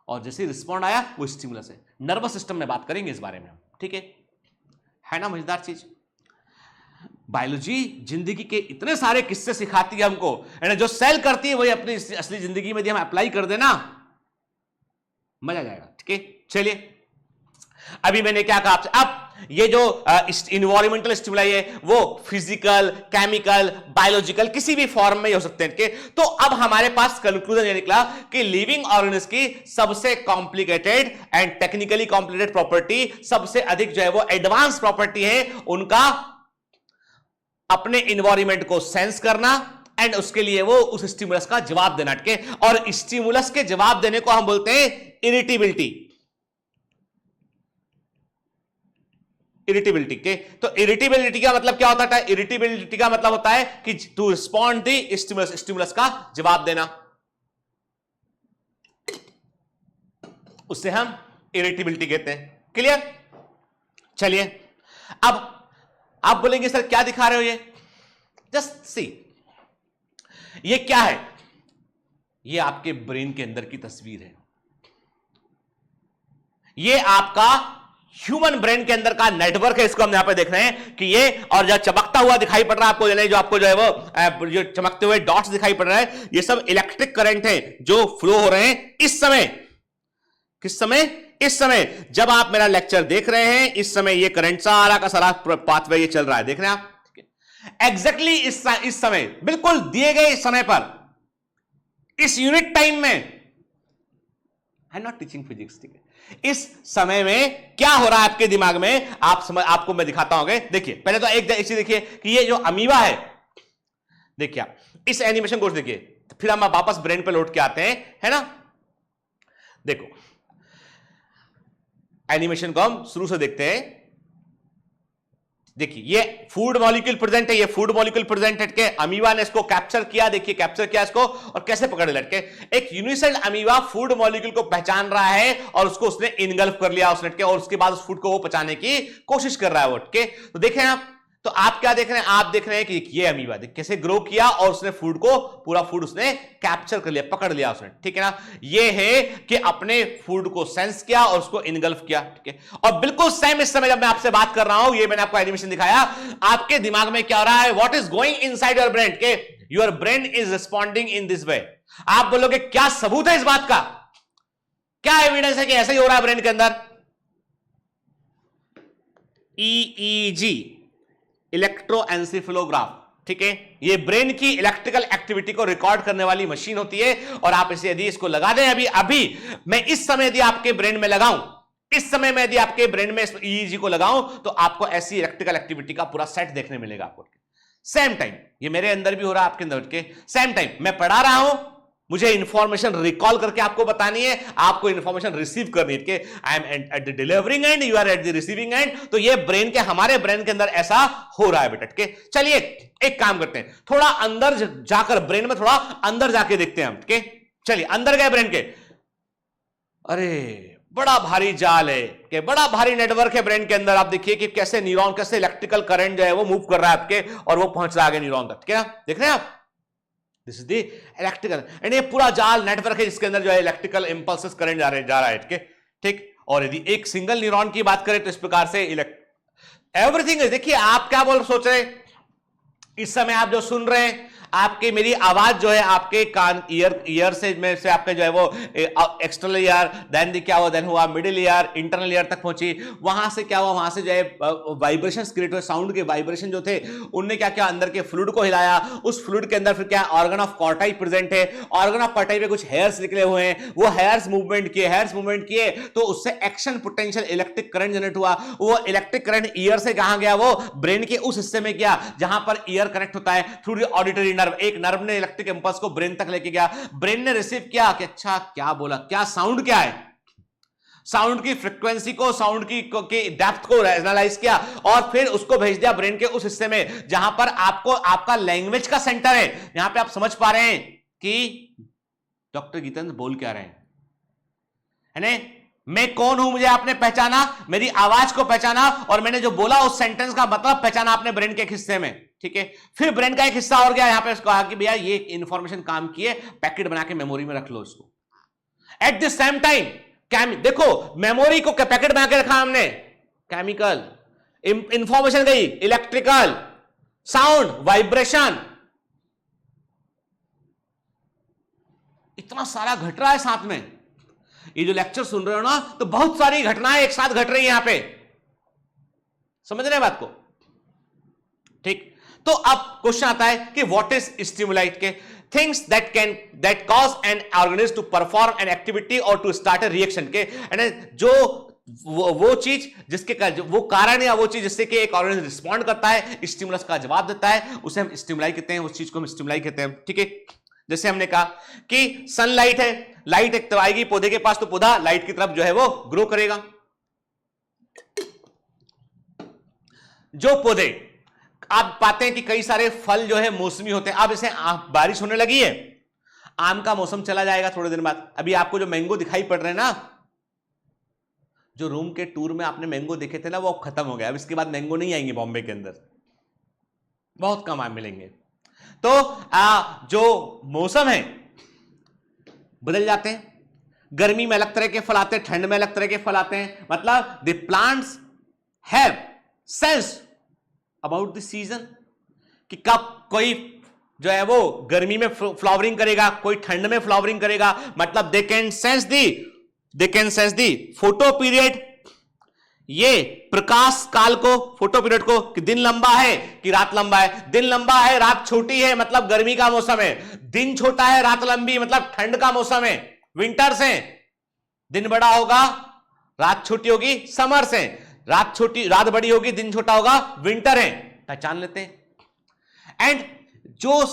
Speaker 1: और जैसे रिस्पॉन्ड आया वो स्टिमुलस है। नर्वस सिस्टम में बात करेंगे इस बारे में, ठीक है ना, मजेदार चीज। बायोलॉजी जिंदगी के इतने सारे किस्से सिखाती है हमको, जो सेल करती है वही अपनी असली जिंदगी में यदि हम अप्लाई कर देना, मजा आ जाएगा, ठीक है। चलिए, अभी मैंने क्या कहा आपसे, अब ये जो इन्वायरमेंटल स्टिमुलाई है वो फिजिकल, केमिकल, बायोलॉजिकल किसी भी फॉर्म में हो सकते हैं, ठीक है। तो अब हमारे पास कंक्लूजन ये निकला कि लिविंग ऑर्गेनिज्म की सबसे complicated and technically complicated property, सबसे अधिक जो है वो एडवांस प्रॉपर्टी है उनका अपने इन्वायरमेंट को सेंस करना एंड उसके लिए वो उस स्टिमुलस का जवाब देना। ठीक है, और स्टिमुलस के जवाब देने को हम बोलते हैं इरिटेबिलिटी। इरिटेबिलिटी के तो इरिटेबिलिटी का मतलब क्या होता है? इरिटेबिलिटी का मतलब होता है कि to respond the stimulus, stimulus का जवाब देना, उससे हम इरिटेबिलिटी कहते हैं। क्लियर? चलिए, अब आप बोलेंगे सर क्या दिखा रहे हो ये? जस्ट सी, ये क्या है? ये आपके ब्रेन के अंदर की तस्वीर है। ये आपका ह्यूमन ब्रेन के अंदर का नेटवर्क है। इसको हम यहां पे देख रहे हैं कि ये, और जो चमकता हुआ दिखाई पड़ रहा है आपको, जो आपको जो है वो जो चमकते हुए डॉट्स दिखाई पड़ रहा है, ये सब इलेक्ट्रिक करंट है जो फ्लो हो रहे हैं इस समय। किस समय? इस समय जब आप मेरा लेक्चर देख रहे हैं, इस समय ये करंट सारा का सारा पाथवे ये चल रहा है, देख रहे हैं आप? एग्जैक्टली इस समय, बिल्कुल दिए गए समय पर, इस यूनिट टाइम में, I am not teaching physics, ठीक है, इस समय में क्या हो रहा है आपके दिमाग में, आपको मैं दिखाता हूं। देखिए, पहले तो एक चीज देखिए कि ये जो अमीबा है, देखिए आप इस एनिमेशन को देखिए, फिर हम वापस ब्रेन पे लौट के आते हैं, है ना? देखो, एनिमेशन को हम शुरू से देखते हैं। देखिए, ये फूड मॉलिक्यूल प्रेजेंट है, ये फूड मॉलिक्यूल प्रेजेंट है के अमीबा ने इसको कैप्चर किया। देखिए, कैप्चर किया इसको और कैसे पकड़ लटके, एक यूनिसेल अमीबा फूड मॉलिक्यूल को पहचान रहा है और उसको उसने इनगल्फ कर लिया उस लटके, और उसके बाद उस फूड को वो पचाने की कोशिश कर रहा है वो लटके। तो देखें आप, तो आप क्या देख रहे हैं? आप देख रहे हैं कि ये अमीबा कैसे ग्रो किया और उसने फूड को, पूरा फूड उसने कैप्चर कर लिया, पकड़ लिया उसने, ठीक है ना? ये है कि अपने फूड को सेंस किया और उसको इनगल्फ किया, ठीक है। और बिल्कुल सेम इस समय जब मैं आपसे बात कर रहा हूं, ये मैंने आपको एनिमेशन दिखाया, आपके दिमाग में क्या हो रहा है? What is going inside your brain, के your brain is responding in this way. आप बोलोगे क्या सबूत है इस बात का? क्या एविडेंस है कि ऐसा ही हो रहा है ब्रेन के अंदर? EEG, इलेक्ट्रोएन्सेफेलोग्राफ, ठीक है, ये ब्रेन की इलेक्ट्रिकल एक्टिविटी को रिकॉर्ड करने वाली मशीन होती है। और आप इसे यदि इसको लगा दें, अभी मैं इस समय यदि आपके ब्रेन में लगाऊं, इस समय मैं यदि आपके ब्रेन में EEG को लगाऊं, तो आपको ऐसी इलेक्ट्रिकल एक्टिविटी का पूरा सेट देखने मिलेगा आपको। सेम टाइम ये मेरे अंदर भी हो रहा है, आपके अंदर के सेम टाइम मैं पढ़ा रहा हूं, मुझे इंफॉर्मेशन रिकॉल करके आपको बतानी है, आपको इंफॉर्मेशन रिसीव करनी है कि I am at the delivering end, you are at the receiving end. तो ये ब्रेन के, हमारे ब्रेन के अंदर ऐसा हो रहा है बेटा, ठीक है। चलिए एक काम करते हैं, थोड़ा अंदर जाकर, ब्रेन में थोड़ा अंदर जाके देखते हैं हम, ठीक है। चलिए अंदर गए ब्रेन के, अरे बड़ा भारी जाल है, कि बड़ा भारी नेटवर्क है ब्रेन के अंदर। आप देखिए कि कैसे न्यूरॉन, कैसे इलेक्ट्रिकल करंट जो है वो मूव कर रहा है आपके, और वो पहुंच रहा है आगे न्यूरॉन तक, ठीक है, देख रहे हैं आप? This is the electrical, and ये पूरा जाल नेटवर्क है जिसके अंदर जो है इलेक्ट्रिकल इंपल्सेस करंट जा रहा है, ठीक। और यदि एक सिंगल न्यूरॉन की बात करें तो इस प्रकार से एवरीथिंग है। देखिए आप क्या सोच रहे हैं इस समय, आप जो सुन रहे हैं, आपके मेरी आवाज जो है आपके कान, ईयर से आपके जो है वो एक्सटर्नल ईयर, देन क्या हुआ, देन हुआ मिडिल ईयर, इंटरनल ईयर तक पहुंची। वहां से क्या हुआ, वहां से जो है वाइब्रेशन क्रिएट हुए, साउंड के वाइब्रेशन जो थे उनने क्या किया, अंदर के फ्लूइड को हिलाया। उस फ्लूइड के अंदर फिर क्या, ऑर्गन ऑफ कॉर्टाई प्रेजेंट है, ऑर्गन ऑफ कॉर्टाई पे कुछ हेयर्स निकले हुए हैं, वो हेयर्स मूवमेंट किए तो उससे action potential electric current generate हुआ। वो इलेक्ट्रिक करंट ईयर से कहां गया, वो ब्रेन के उस हिस्से में गया जहां पर ईयर कनेक्ट होता है थ्रू द ऑडिटरी नर्व। एक नर्व ने इलेक्ट्रिक इंपल्स को ब्रेन तक लेके गया, ब्रेन ने रिसीव किया कि अच्छा क्या बोला, क्या साउंड क्या है, साउंड की फ्रीक्वेंसी को, साउंड की डेप्थ को एनालाइज किया, और फिर उसको भेज दिया ब्रेन के उस हिस्से में जहां पर आपको आपका लैंग्वेज का सेंटर है। यहां पे आप समझ पा रहे हैं कि डॉक्टर गीतेंद्र बोल क्या रहे हैं, है ना? मैं कौन हूं, मुझे आपने पहचाना, मेरी आवाज को पहचाना, और मैंने जो बोला उस सेंटेंस का मतलब पहचाना आपने ब्रेन के एक हिस्से में, ठीक है। फिर ब्रेन का एक हिस्सा और गया, यहां पे उसको कहा कि भैया ये इंफॉर्मेशन काम की है, पैकेट बना के मेमोरी में रख लो इसको। एट द सेम टाइम देखो, मेमोरी को पैकेट बना के रखा हमने, केमिकल इंफॉर्मेशन गई, इलेक्ट्रिकल, साउंड, वाइब्रेशन, इतना सारा घट रहा है साथ में। ये जो लेक्चर सुन रहे हो ना, तो बहुत सारी घटनाएं एक साथ घट रही है यहां पे, समझ रहे हैं बात को, ठीक। तो अब क्वेश्चन आता है कि व्हाट इज स्टिमुलाइट, के things that cause an organism to perform an activity और टू स्टार्ट अ रिएक्शन, के जो वो चीज वो कारण या वो चीज जिससे कि एक ऑर्गेनिज्म रिस्पॉन्ड करता है, स्टिमुलस का जवाब देता है, उसे हम स्टिमुलाई कहते हैं, उस चीज को हम स्टिमुलाई कहते हैं। ठीक है, जैसे हमने कहा कि सनलाइट है, लाइट एक तो आएगी पौधे के पास, तो पौधा लाइट की तरफ जो है वो ग्रो करेगा। जो पौधे आप पाते हैं कि कई सारे फल जो है मौसमी होते हैं, अब इसे बारिश होने लगी है, आम का मौसम चला जाएगा थोड़े दिन बाद। अभी आपको जो मैंगो दिखाई पड़ रहे हैं ना, जो रूम के टूर में आपने मैंगो देखे थे ना, वो अब खत्म हो गया। अब इसके बाद मैंगो नहीं आएंगे बॉम्बे के अंदर, बहुत कम मिलेंगे। तो जो मौसम है बदल जाते हैं, गर्मी में अलग तरह के फल आते हैं, ठंड में अलग तरह के फल आते हैं। मतलब the plants have sense about the season, कि कब कोई जो है वो गर्मी में फ्लावरिंग करेगा, कोई ठंड में फ्लावरिंग करेगा। मतलब they can sense the photo period, ये प्रकाश काल को, फोटो पीरियड को, कि दिन लंबा है कि रात लंबा है। दिन लंबा है, रात छोटी है, मतलब गर्मी का मौसम है। दिन छोटा है, रात लंबी, मतलब ठंड का मौसम है, विंटर्स है। दिन बड़ा होगा, रात छोटी होगी, समर्स है। रात बड़ी होगी, दिन छोटा होगा, विंटर है। पहचान लेते हैं। एंड जो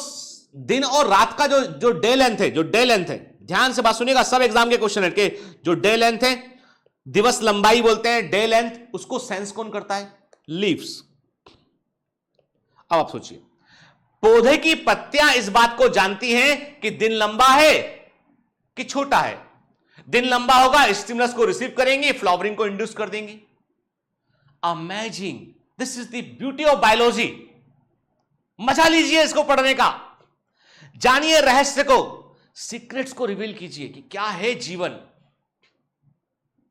Speaker 1: दिन और रात का जो डे लेंथ है, ध्यान से बात सुनिएगा, सब एग्जाम के क्वेश्चन है कि जो डे लेंथ है, दिवस लंबाई बोलते हैं, डे लेंथ, उसको सेंस कौन करता है? लीव्स। अब आप सोचिए, पौधे की पत्तियां इस बात को जानती हैं कि दिन लंबा है कि छोटा है। दिन लंबा होगा, स्टिमुलस को रिसीव करेंगे, फ्लावरिंग को इंड्यूस कर देंगे। Amazing, this is the beauty of biology. मजा लीजिए इसको पढ़ने का, जानिए रहस्य को, सीक्रेट्स को रिवील कीजिए कि क्या है जीवन।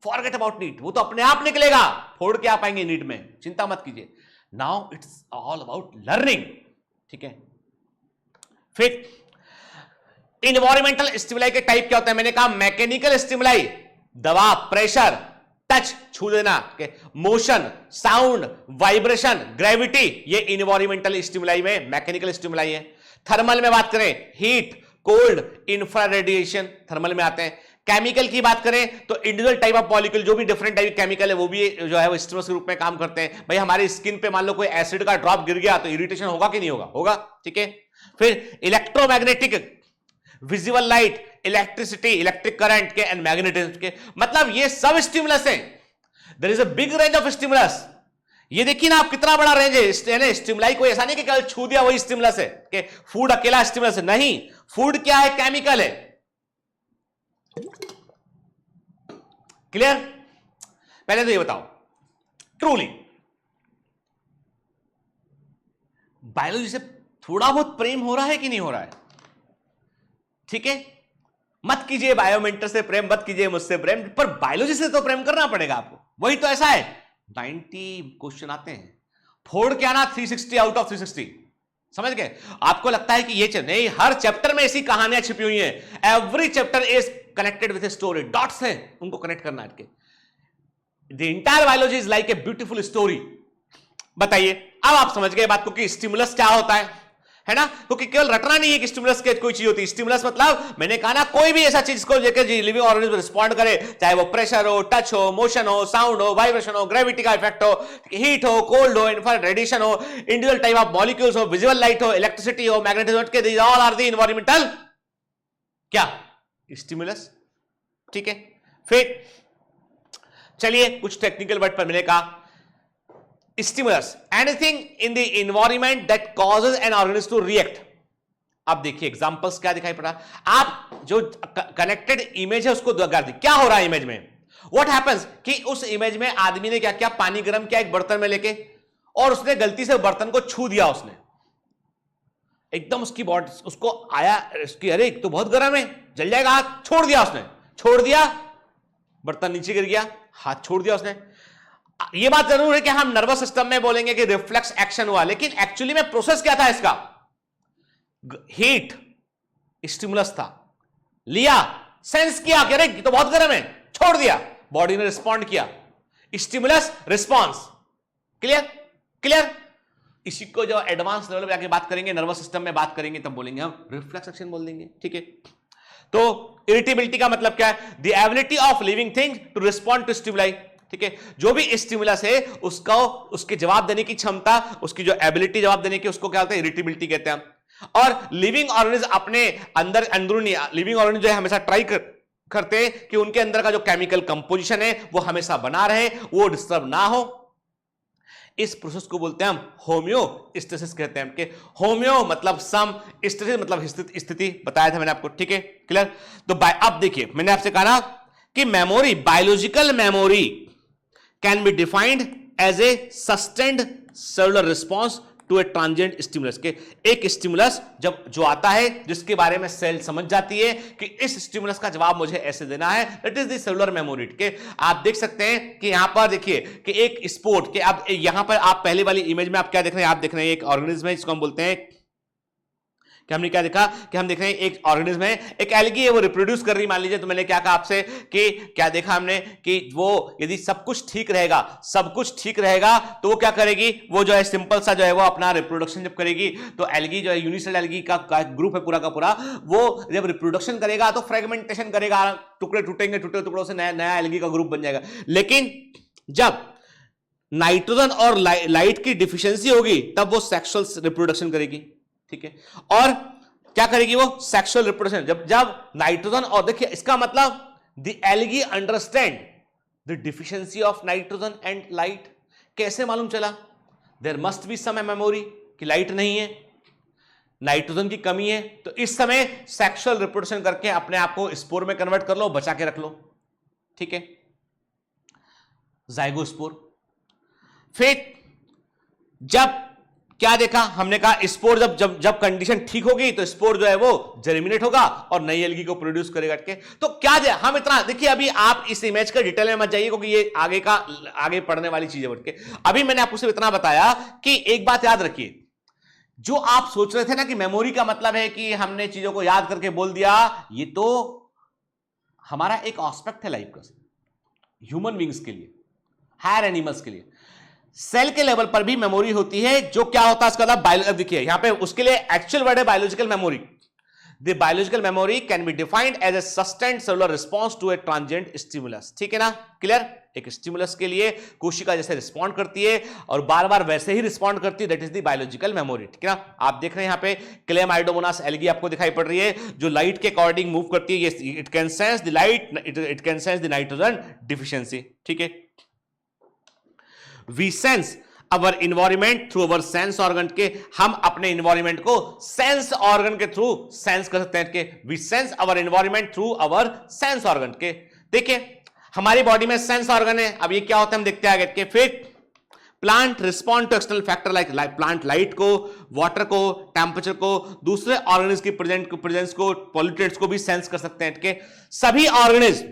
Speaker 1: फॉरगेट अबाउट नीट, वो तो अपने आप निकलेगा, फोड़ के आ पाएंगे नीट में, चिंता मत कीजिए। Now it's all about learning. ठीक है, फिर इन्वायरमेंटल स्टिमुलाई के टाइप क्या होता है? मैंने कहा मैकेनिकल स्टिमुलाई, दबाव, प्रेशर, टच, छू देना, मोशन, साउंड, वाइब्रेशन, ग्रेविटी, ये इन्वायरमेंटल स्टिमुलाई में मैकेनिकल स्टिमुलाई है। थर्मल में बात करें, हीट, कोल्ड, इंफ्रारेडिएशन थर्मल में आते हैं। केमिकल की बात करें तो इंडिविजुअल टाइप ऑफ मॉलिक्यूल, जो भी डिफरेंट टाइप केमिकल है, वो भी जो है वो स्टिमुलस के रूप में काम करते हैं। भाई हमारी स्किन पे मान लो कोई एसिड का ड्रॉप गिर गया तो इरिटेशन होगा कि नहीं होगा? होगा। ठीक है, फिर electromagnetic, visible light, electricity, electric current के एंड मैग्नेटिज्म के, मतलब ये सब स्टिमुलस है। There is a big range of stimulus. ये देखिए ना आप, कितना बड़ा रेंज है। स्टिमुलाई कोई ऐसा नहीं कि केवल छू दिया वही स्टिमुलस है, कि फूड अकेला स्टिमुलस है, नहीं। फूड क्या है? केमिकल है। क्लियर? पहले तो ये बताओ, ट्रूली बायोलॉजी से थोड़ा बहुत प्रेम हो रहा है कि नहीं हो रहा है? ठीक है, मत कीजिए बायोमेंटर से प्रेम, मत कीजिए मुझसे प्रेम, पर बायोलॉजी से तो प्रेम करना पड़ेगा आपको। वही तो ऐसा है, 90 क्वेश्चन आते हैं, फोड़ के आना 360 आउट ऑफ 360। समझ गए? आपको लगता है कि ये नहीं, हर चैप्टर में ऐसी कहानियां छिपी हुई हैं। Every chapter is connected with a story, dots हैं, उनको कनेक्ट करना है। The entire biology is like a beautiful story. बताइए, अब आप समझ गए बात को कि स्टिमुलस क्या होता है ना? क्योंकि केवल रटना नहीं है कि स्टिमुलस के कोई चीज होती है। स्टिमुलस मतलब मैंने कहा ना, कोई भी ऐसा चीज को लेकर लिविंग ऑर्गेनिज्म रिस्पॉन्ड करे, चाहे वो प्रेशर हो, टच हो, मोशन हो, साउंड हो, वाइब्रेशन हो, ग्रेविटी का इफेक्ट हो, हीट हो, कोल्ड हो, इंफ्रारेड रेडिएशन हो, इंडिविजुअल टाइप ऑफ मॉलिक्यूल्स हो, विजुअल लाइट हो, इलेक्ट्रिसिटी हो, मैग्नेटिज्म के, these all are the environmental क्या? स्टिमुलस। ठीक है, फिर चलिए कुछ टेक्निकल वर्ड पर मैंने कहा, stimulus, anything in the environment that causes an organism to react। अब देखिए एग्जांपल्स क्या दिखाई पड़ा। आप जो कनेक्टेड इमेज है उसको कर दी, क्या हो रहा है इमेज में? व्हाट हैपेंस कि उस इमेज में आदमी ने क्या किया, पानी गर्म किया एक बर्तन में लेके, और उसने गलती से बर्तन को छू दिया। उसने एकदम उसकी बॉडी, उसको आया उसकी, अरे तो बहुत गर्म है, जल जाएगा हाथ, छोड़ दिया उसने, छोड़ दिया, बर्तन नीचे गिर गया, हाथ छोड़ दिया उसने। ये बात जरूर है कि हम नर्वस सिस्टम में बोलेंगे कि रिफ्लेक्स एक्शन हुआ, लेकिन एक्चुअली में प्रोसेस क्या था इसका? हीट स्टिमुलस था, लिया, सेंस किया कि अरे तो बहुत गर्म है, छोड़ दिया, बॉडी ने रिस्पॉन्ड किया, स्टिमुलस रिस्पॉन्स। क्लियर? क्लियर? इसी को जो एडवांस लेवल पे आके बात करेंगे, नर्वस सिस्टम में बात करेंगे, तब बोलेंगे हम रिफ्लेक्स एक्शन बोल देंगे। ठीक है, तो इरिटेबिलिटी का मतलब क्या है? The ability of living thing to respond to stimuli. ठीक है, जो भी स्टिमुलस है उसका उसके जवाब देने की क्षमता, उसकी जो एबिलिटी जवाब देने की, उसको क्या होता है, इरिटेबिलिटी कहते हैं हम। और लिविंग ऑर्गेनिज्म अपने अंदर अंदरूनी लिविंग ऑर्गेनिज्म जो है हमेशा ट्राई करते हैं कि उनके अंदर का जो केमिकल कंपोजिशन है वो हमेशा बना रहे, वो डिस्टर्ब ना हो। इस प्रोसेस को बोलते हैं हम होम्योस्टेसिस कहते हैं कि होम्यो मतलब सम, स्टेसिस मतलब स्थिति, बताया था मैंने आपको, ठीक है, क्लियर। तो अब देखिए मैंने आपसे कहा ना कि memory, biological memory can be defined as a sustained cellular response to a transient stimulus के, एक स्टिमुलस जब जो आता है जिसके बारे में सेल समझ जाती है कि इस स्टिमुलस का जवाब मुझे ऐसे देना है, that is the cellular memory के। आप देख सकते हैं कि यहां पर देखिए कि एक स्पोर्ट के, अब यहां पर आप पहले वाली इमेज में आप क्या देख रहे हैं, आप देख रहे हैं एक ऑर्गेनिज्म है जिसको हम बोलते हैं कि हमने क्या देखा कि हम देख रहे हैं एक ऑर्गेनिज्म है, एक एल्गी है, वो रिप्रोड्यूस कर रही, मान लीजिए। तो मैंने क्या कहा आपसे कि क्या देखा हमने कि वो यदि सब कुछ ठीक रहेगा, सब कुछ ठीक रहेगा तो वो क्या करेगी, वो जो है सिंपल सा जो है वो अपना रिप्रोडक्शन जब करेगी तो एल्गी जो है यूनिसेल एल्गी का ग्रुप है पूरा का पूरा, वो जब रिप्रोडक्शन करेगा तो फ्रेगमेंटेशन करेगा, टुकड़े टूटेंगे, टूटे टुकड़ों से नया नया एल्गी का ग्रुप बन जाएगा। लेकिन जब नाइट्रोजन और लाइट की डिफिशियंसी होगी तब वो सेक्सुअल रिप्रोडक्शन करेगी, ठीक है। और क्या करेगी वो, सेक्सुअल रिप्रोडक्शन, जब नाइट्रोजन, और देखिए इसका मतलब the algae understand the deficiency of nitrogen and light. कैसे मालूम चला, there must be some memory कि लाइट नहीं है, नाइट्रोजन की कमी है, तो इस समय सेक्सुअल रिप्रोडक्शन करके अपने आप को स्पोर में कन्वर्ट कर लो, बचा के रख लो, ठीक है, जाइगोस्पोर। फिर जब क्या देखा हमने, कहा स्पोर जब कंडीशन ठीक होगी तो स्पोर जो है वो जर्मिनेट होगा और नई एल्गी को प्रोड्यूस करेगा के। तो क्या हम इतना देखिए, अभी आप इस इमेज के डिटेल में मत जाइए क्योंकि ये आगे पढ़ने वाली चीजें बढ़ के। अभी मैंने आपको सिर्फ इतना बताया कि एक बात याद रखिए, जो आप सोच रहे थे ना कि मेमोरी का मतलब है कि हमने चीजों को याद करके बोल दिया, ये तो हमारा एक एस्पेक्ट है लाइफ का, ह्यूमन बींग्स के लिए, हायर एनिमल्स के लिए। सेल के लेवल पर भी मेमोरी होती है, जो क्या होता है इसका देखिए यहां पे उसके लिए एक्चुअल वर्ड है biological memory. The biological memory can be defined as a sustained cellular response to a transient stimulus, ठीक है ना, क्लियर। एक स्टिमुलस के लिए कोशिका जैसे रिस्पॉन्ड करती है और बार बार वैसे ही रिस्पॉन्ड करती है, that is the biological memory, ठीक है ना। आप देख रहे हैं यहां पे क्लेमाइडोमोनास एल्गी आपको दिखाई पड़ रही है, जो लाइट के अकॉर्डिंग मूव करती है, it can sense the light, it can sense the nitrogen deficiency, ठीक है। We sense our environment through our sense organ के, हम अपने इन्वायरमेंट को सेंस ऑर्गन के थ्रू सेंस कर सकते हैं, के we sense our environment through our sense organ के। देखिए हमारी बॉडी में सेंस ऑर्गन है, अब ये क्या होता है हम देखते हैं आगे के। फिर plant respond to external factor like plant light को, वाटर को, टेम्परेचर को, दूसरे ऑर्गेनिज्म की प्रेजेंस को, पॉल्यूटेंट्स को भी सेंस कर सकते हैं के। सभी ऑर्गेनिज्म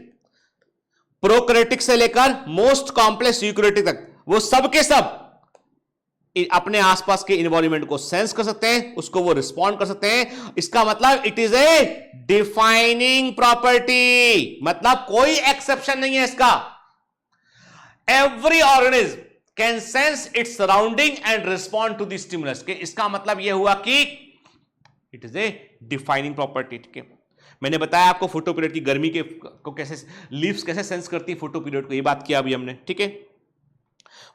Speaker 1: प्रोकैरियोटिक से लेकर मोस्ट कॉम्प्लेक्स यूकैरियोटिक तक, वो सब के सब अपने आसपास के इन्वायरमेंट को सेंस कर सकते हैं, उसको वो रिस्पॉन्ड कर सकते हैं। इसका मतलब it is a defining property, मतलब कोई एक्सेप्शन नहीं है इसका। Every organism can sense its surrounding and respond to the stimulus के। इसका मतलब यह हुआ कि it is a defining property, ठीक है। मैंने बताया आपको फोटो पीरियड की गर्मी के को कैसे लीव्स कैसे सेंस करती है फोटो पीरियड को, ये बात किया अभी हमने, ठीक है।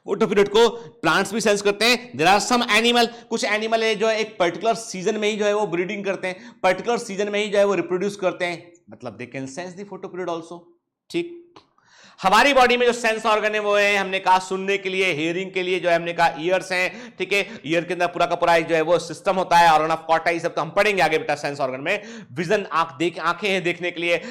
Speaker 1: फोटो पीरियड को प्लांट्स भी सेंस करते हैं। देयर आर सम एनिमल, कुछ एनिमल है जो एक पर्टिकुलर सीजन में ही जो है वो ब्रीडिंग करते हैं, पर्टिकुलर सीजन में ही जो है वो रिप्रोड्यूस करते हैं, मतलब they can sense the photo period also, ठीक। हमारी बॉडी में जो सेंस ऑर्गन है वो है, हमने कहा सुनने के लिए, हियरिंग के लिए जो है हमने कहा ईयर्स हैं, ठीक है। ईयर के अंदर पूरा का पूरा जो है वो सिस्टम होता है, ऑर्गन ऑफ कॉर्टा, ये सब तो हम पढ़ेंगे आगे बेटा सेंस ऑर्गन में। विजन, आंखें हैं देखने के लिए,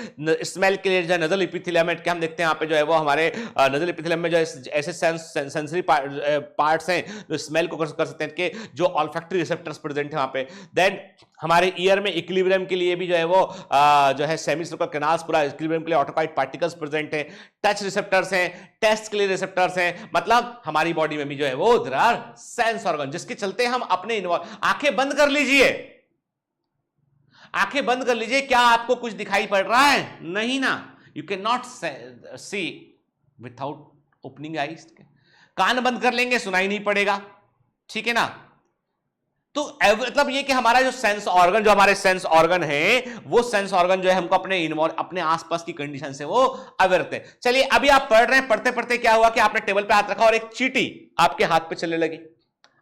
Speaker 1: स्मेल के लिए जो नजल एपिथेलियम है, हम देखते हैं यहाँ पे जो है वो हमारे नजल एपिथेलियम में जो ऐसे सेंसरी पार्ट्स हैं जो स्मेल को कर सकते हैं, कि जो ऑल्फैक्टरी रिसेप्टर्स प्रेजेंट है वहां पे। देन हमारे ईयर में इक्विलिब्रियम के लिए भी जो है वो जो है सेमी सर्कुलर कैनाल्स, पूरा इक्विलिब्रियम के लिए ऑटोकाइट पार्टिकल्स प्रेजेंट है, टच रिसेप्टर्स हैं, टेस्ट के लिए रिसेप्टर्स हैं, मतलब हमारी बॉडी में भी जो है वो देयर आर सेंस ऑर्गन, जिसके चलते हम अपने आंखें बंद कर लीजिए, आंखें बंद कर लीजिए, क्या आपको कुछ दिखाई पड़ रहा है? नहीं ना, you can not see without opening eyes. कान बंद कर लेंगे सुनाई नहीं पड़ेगा, ठीक है ना। तो मतलब ये कि हमारा जो सेंस ऑर्गन, जो हमारे सेंस ऑर्गन है, वो सेंस ऑर्गन जो है हमको अपने आसपास की कंडीशन से वो अवेयर रहते हैं। चलिए अभी आप पढ़ रहे हैं, पढ़ते पढ़ते क्या हुआ कि आपने टेबल पे हाथ रखा और एक चींटी आपके हाथ पे चलने लगी,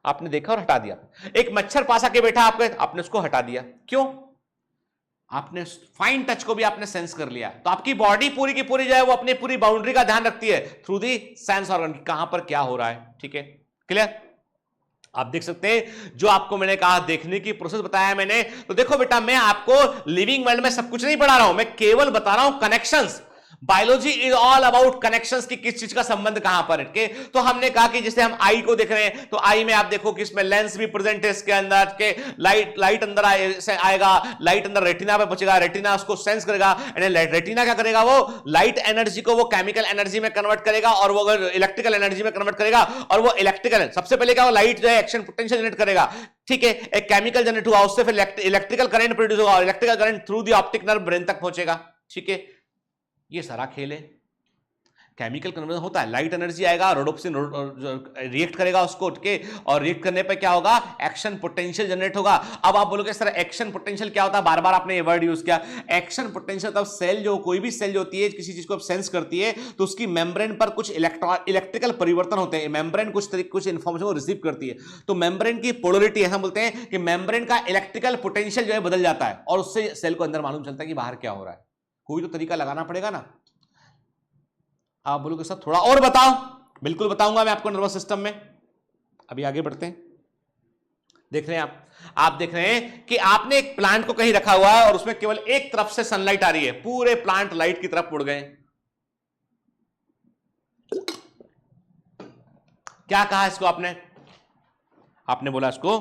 Speaker 1: आपने देखा और हटा दिया। एक मच्छर पास आके बैठा आपने उसको हटा दिया। क्यों? आपने फाइन टच को भी आपने सेंस कर लिया। तो आपकी बॉडी पूरी की पूरी जो है वो अपनी पूरी बाउंड्री का ध्यान रखती है थ्रू दी सेंस ऑर्गन, कहां पर क्या हो रहा है। ठीक है, क्लियर? आप देख सकते हैं जो आपको मैंने कहा देखने की प्रोसेस बताया मैंने। तो देखो बेटा, मैं आपको लिविंग वर्ल्ड में सब कुछ नहीं पढ़ा रहा हूं, मैं केवल बता रहा हूं connections. Biology is all about connections की किस चीज का संबंध कहां पर है। तो हमने कहा कि जैसे हम आई को देख रहे हैं, तो आई में आप देखो कि इसमें लेंस भी प्रेजेंट है इसके अंदर के, लाइट अंदर आएगा, लाइट अंदर रेटिना पे पहुंचेगा, रेटिना उसको सेंस करेगा, रेटिना क्या करेगा, वो लाइट एनर्जी को वो केमिकल एनर्जी में कन्वर्ट करेगा और वो इलेक्ट्रिकल एनर्जी में कन्वर्ट करेगा। और वो इलेक्ट्रिकल सबसे पहले क्या, वो लाइट जो है एक्शन पोटेंशियल जनरेट करेगा। ठीक है, एक केमिकल जनरेट हुआ, उससे फिर इलेक्ट्रिकल करंट प्रोड्यूस होगा और electrical current through the optic nerve brain तक पहुंचेगा। ठीक है, ये सारा खेल है। केमिकल कन्वर्जन होता है, लाइट एनर्जी आएगा, रोडोप्सिन रिएक्ट करेगा उसको, के और रिएक्ट करने पे क्या होगा, एक्शन पोटेंशियल जनरेट होगा। अब आप बोलोगे सर एक्शन पोटेंशियल क्या होता है, बार बार आपने ये वर्ड यूज किया। एक्शन पोटेंशियल तब सेल जो, कोई भी सेल जो होती है किसी चीज को सेंस करती है तो उसकी मेम्ब्रेन पर कुछ इलेक्ट्रिकल परिवर्तन होते हैं। मेम्ब्रेन कुछ इंफॉर्मेशन को रिसीव करती है, तो मेम्ब्रेन की पोलरिटी, ऐसा बोलते हैं कि मेम्ब्रेन का इलेक्ट्रिकल पोटेंशियल जो है बदल जाता है और उससे सेल को अंदर मालूम चलता है कि बाहर क्या हो रहा है। कोई तो तरीका लगाना पड़ेगा ना। आप बोलोगे सर थोड़ा और बताओ, बिल्कुल बताऊंगा मैं आपको नर्वस सिस्टम में। अभी आगे बढ़ते हैं। देख रहे हैं आप देख रहे हैं कि आपने एक प्लांट को कहीं रखा हुआ है और उसमें केवल एक तरफ से सनलाइट आ रही है, पूरे प्लांट लाइट की तरफ उड़ गए। क्या कहा इसको आपने बोला इसको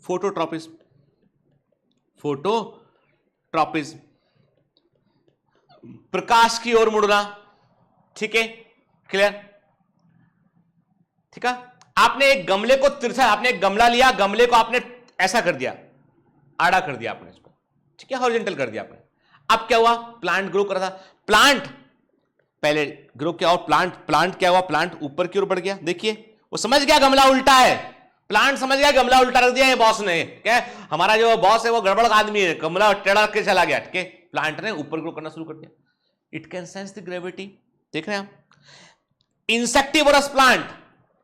Speaker 1: फोटोट्रॉपिज्म। फोटोट्रॉपिज्म, प्रकाश की ओर मुड़ना। ठीक है, क्लियर? ठीक है, आपने एक गमले को तिरछा, आपने एक गमला लिया, गमले को आपने ऐसा कर दिया, आड़ा कर दिया आपने इसको। ठीक है, हॉरिजॉन्टल कर दिया आपने। अब क्या हुआ, प्लांट ग्रो कर रहा था। प्लांट पहले ग्रो किया और प्लांट क्या हुआ, प्लांट ऊपर की ओर बढ़ गया। देखिए वो समझ गया गमला उल्टा है, प्लांट समझ गया गमला उल्टा रख दिया है बॉस ने। क्या हमारा जो बॉस है वो गड़बड़ आदमी है, गमला टेढ़ा रख के चला गया। ठीक है, प्लांट ने ऊपर ग्रो करना शुरू कर दिया। It can sense the gravity. देख रहे हैं आप। इंसेक्टिवरस प्लांट,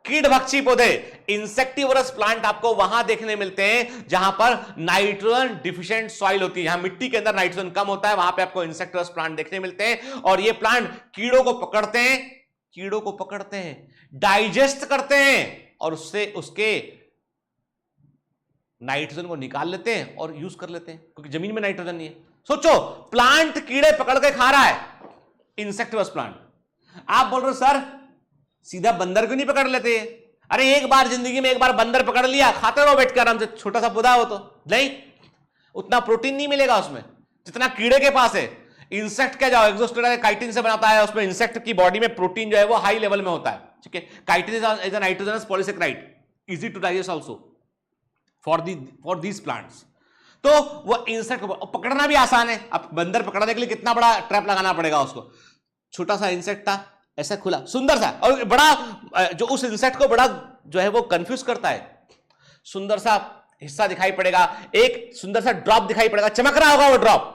Speaker 1: कीटभक्षी पौधे। इंसेक्टिवरस प्लांट आपको वहां देखने मिलते हैं जहां पर नाइट्रोजन डिफिशिएंट सॉइल होती है, जहां मिट्टी के अंदर नाइट्रोजन कम होता है, वहां पे आपको इंसेक्टिवरस प्लांट देखने मिलते हैं। और ये प्लांट कीड़ों को पकड़ते हैं, डाइजेस्ट करते हैं और उससे उसके नाइट्रोजन को निकाल लेते हैं और यूज कर लेते हैं, क्योंकि जमीन में नाइट्रोजन नहीं है। सोचो, प्लांट कीड़े पकड़ के खा रहा है, इंसेक्टिवस प्लांट। आप बोल रहे हो सर सीधा बंदर क्यों नहीं पकड़ लेते? अरे एक बार जिंदगी में एक बार बंदर पकड़ लिया, खाते रहो बैठ कर आराम से, छोटा सा पौधा हो तो नहीं, उतना प्रोटीन नहीं मिलेगा उसमें जितना कीड़े के पास है। इंसेक्ट क्या जाओ एक्सोस्केलेटन काइटिन से बनाता है, उसमें इंसेक्ट की बॉडी में प्रोटीन जो है वो हाई लेवल में होता है। ठीक है, chitin is a nitrogenous polysaccharide, easy to digest also for these plants. तो वो इंसेक्ट को पकड़ना भी आसान है। अब बंदर पकड़ने के लिए कितना बड़ा ट्रैप लगाना पड़ेगा उसको। छोटा सा इंसेक्ट था, ऐसा खुला, सुंदर सा, और बड़ा जो उस इंसेक्ट को बड़ा जो है वो कंफ्यूज करता है। सुंदर सा हिस्सा दिखाई पड़ेगा, एक सुंदर सा ड्रॉप दिखाई पड़ेगा, चमक रहा होगा वो ड्रॉप।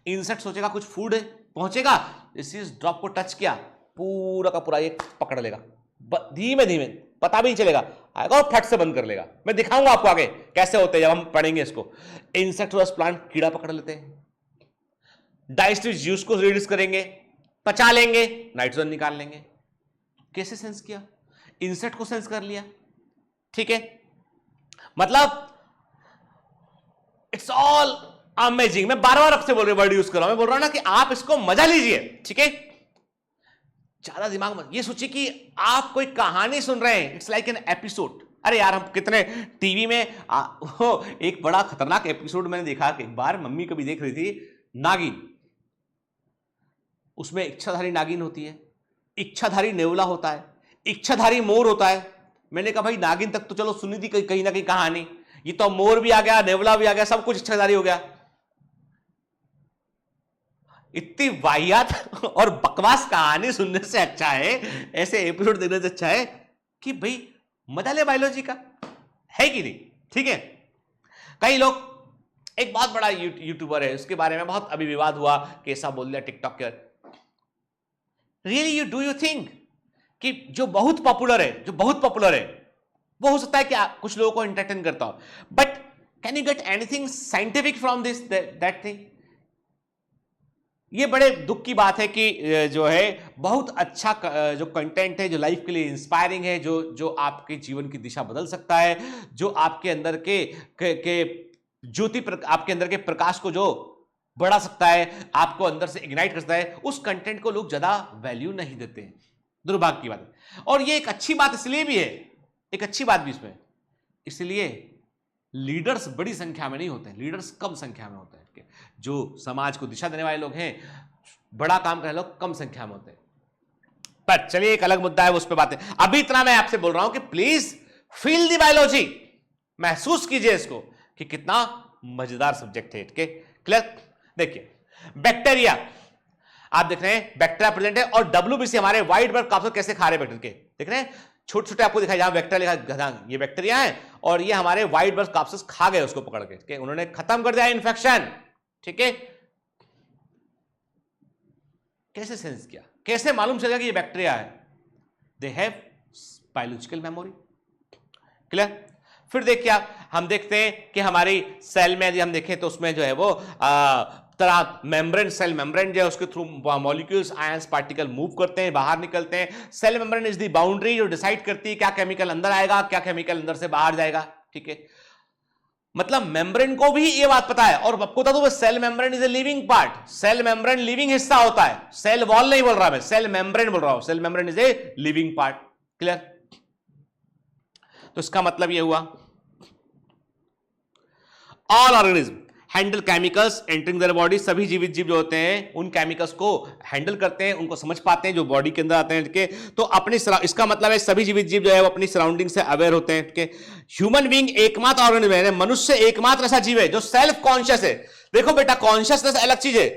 Speaker 1: इंसेक्ट सोचेगा कुछ फूड है, पहुंचेगा, इस ड्रॉप को टच किया, पूरा का पूरा ये पकड़ लेगा, धीमे धीमे, पता भी नहीं चलेगा, आएगा और फट से बंद कर लेगा। मैं दिखाऊंगा आपको आगे कैसे होते हैं जब हम पढ़ेंगे इसको। इंसेक्टिवस प्लांट कीड़ा पकड़ लेते हैं, डाइजेस्टिव जूस को रिलीज करेंगे, पचा लेंगे, नाइट्रोजन निकाल लेंगे। कैसे सेंस किया? इंसेक्ट को सेंस कर लिया। ठीक है, मतलब इट्स ऑल अमेजिंग। मैं बार बार आपसे बोल रहा हूं, वर्ड यूज कर रहा हूं, मैं बोल रहा हूं ना कि आप इसको मजा लीजिए। ठीक है, ज्यादा दिमाग मत, ये सोचिए कि आप कोई कहानी सुन रहे हैं, इट्स लाइक एन एपिसोड। अरे यार, हम कितने टीवी में एक बड़ा खतरनाक एपिसोड मैंने देखा कि एक बार मम्मी कभी देख रही थी, नागिन। उसमें इच्छाधारी नागिन होती है, इच्छाधारी नेवला होता है, इच्छाधारी मोर होता है। मैंने कहा भाई नागिन तक तो चलो सुनी थी कहीं ना कहीं कहानी, ये तो मोर भी आ गया, नेवला भी आ गया, सब कुछ इच्छाधारी हो गया। इतनी वाहियात और बकवास कहानी सुनने से अच्छा है, ऐसे एपिसोड देखने से अच्छा है कि भाई मजा ले बायोलॉजी का, है कि नहीं? ठीक है। कई लोग, एक बहुत बड़ा यूट्यूबर है, उसके बारे में बहुत अभी विवाद हुआ कि ऐसा बोल दिया टिकटॉकर। रियली यू थिंक कि जो बहुत पॉपुलर है वो हो सकता है कि कुछ लोगों को एंटरटेन करता हो, but can you get anything scientific from this that thing? ये बड़े दुख की बात है कि जो है बहुत अच्छा जो कंटेंट है, जो लाइफ के लिए इंस्पायरिंग है, जो आपके जीवन की दिशा बदल सकता है, जो आपके अंदर के आपके अंदर के प्रकाश को जो बढ़ा सकता है, आपको अंदर से इग्नाइट कर सकता है, उस कंटेंट को लोग ज्यादा वैल्यू नहीं देते हैं। दुर्भाग्य की बात है। और ये एक अच्छी बात इसलिए भी है, एक अच्छी बात भी इसमें इसलिए लीडर्स बड़ी संख्या में नहीं होते हैं, लीडर्स कम संख्या में होते हैं। जो समाज को दिशा देने वाले लोग हैं, बड़ा काम करने लोग कम संख्या में होते हैं। पर चलिए, एक अलग मुद्दा है, उस पर बातें। अभी इतना मैं आपसे बोल रहा हूं कि प्लीज फील द बायोलॉजी, महसूस कीजिए इसको कि कितना मजेदार सब्जेक्ट है। क्लियर? देखिए, बैक्टीरिया, आप देख रहे हैं बैक्टीरिया प्रेजेंट है, और WBC हमारे व्हाइट ब्लड कैप्सूल कैसे खा रहे बैक्टीरिया के, देख रहे हैं छोटे छोटे आपको दिखाई, जहां बैक्टीरिया लिखा, ये बैक्टीरिया है और ये हमारे व्हाइट ब्लड कैप्सूल खा गए उसको पकड़ के, उन्होंने खत्म कर दिया इन्फेक्शन। ठीक है, कैसे सेंस किया, कैसे मालूम चलेगा कि ये बैक्टीरिया है? They have biological memory. Clear? फिर देखिए हम देखते हैं कि हमारी सेल में यदि हम देखें तो उसमें जो है वो तरह मेम्ब्रेन, सेल मेम्ब्रेन जो है उसके through molecules, ions, particle move करते हैं, बाहर निकलते हैं। Cell membrane is the boundary जो डिसाइड करती है क्या केमिकल अंदर आएगा, क्या केमिकल अंदर से बाहर जाएगा। ठीक है, मतलब मेम्ब्रेन को भी ये बात पता है। और आपको बता दूं, cell membrane is a living part, cell membrane living हिस्सा होता है, सेल वॉल नहीं बोल रहा मैं, सेल मेम्ब्रेन बोल रहा हूं। Cell membrane is a living part. Clear? तो इसका मतलब ये हुआ all organism handle chemicals entering their body, सभी जीवित जीव जो होते हैं उन केमिकल्स को हैंडल करते हैं, उनको समझ पाते हैं जो बॉडी के अंदर आते हैं। के तो अपनी, इसका मतलब है सभी जीवित जीव जो है वो अपनी सराउंडिंग से अवेयर होते हैं। के ह्यूमन बीइंग एकमात्र ऑर्गेनिज्म है, मनुष्य एकमात्र ऐसा जीव है जो सेल्फ कॉन्शियस है। देखो बेटा, कॉन्शियसनेस अलग चीज है,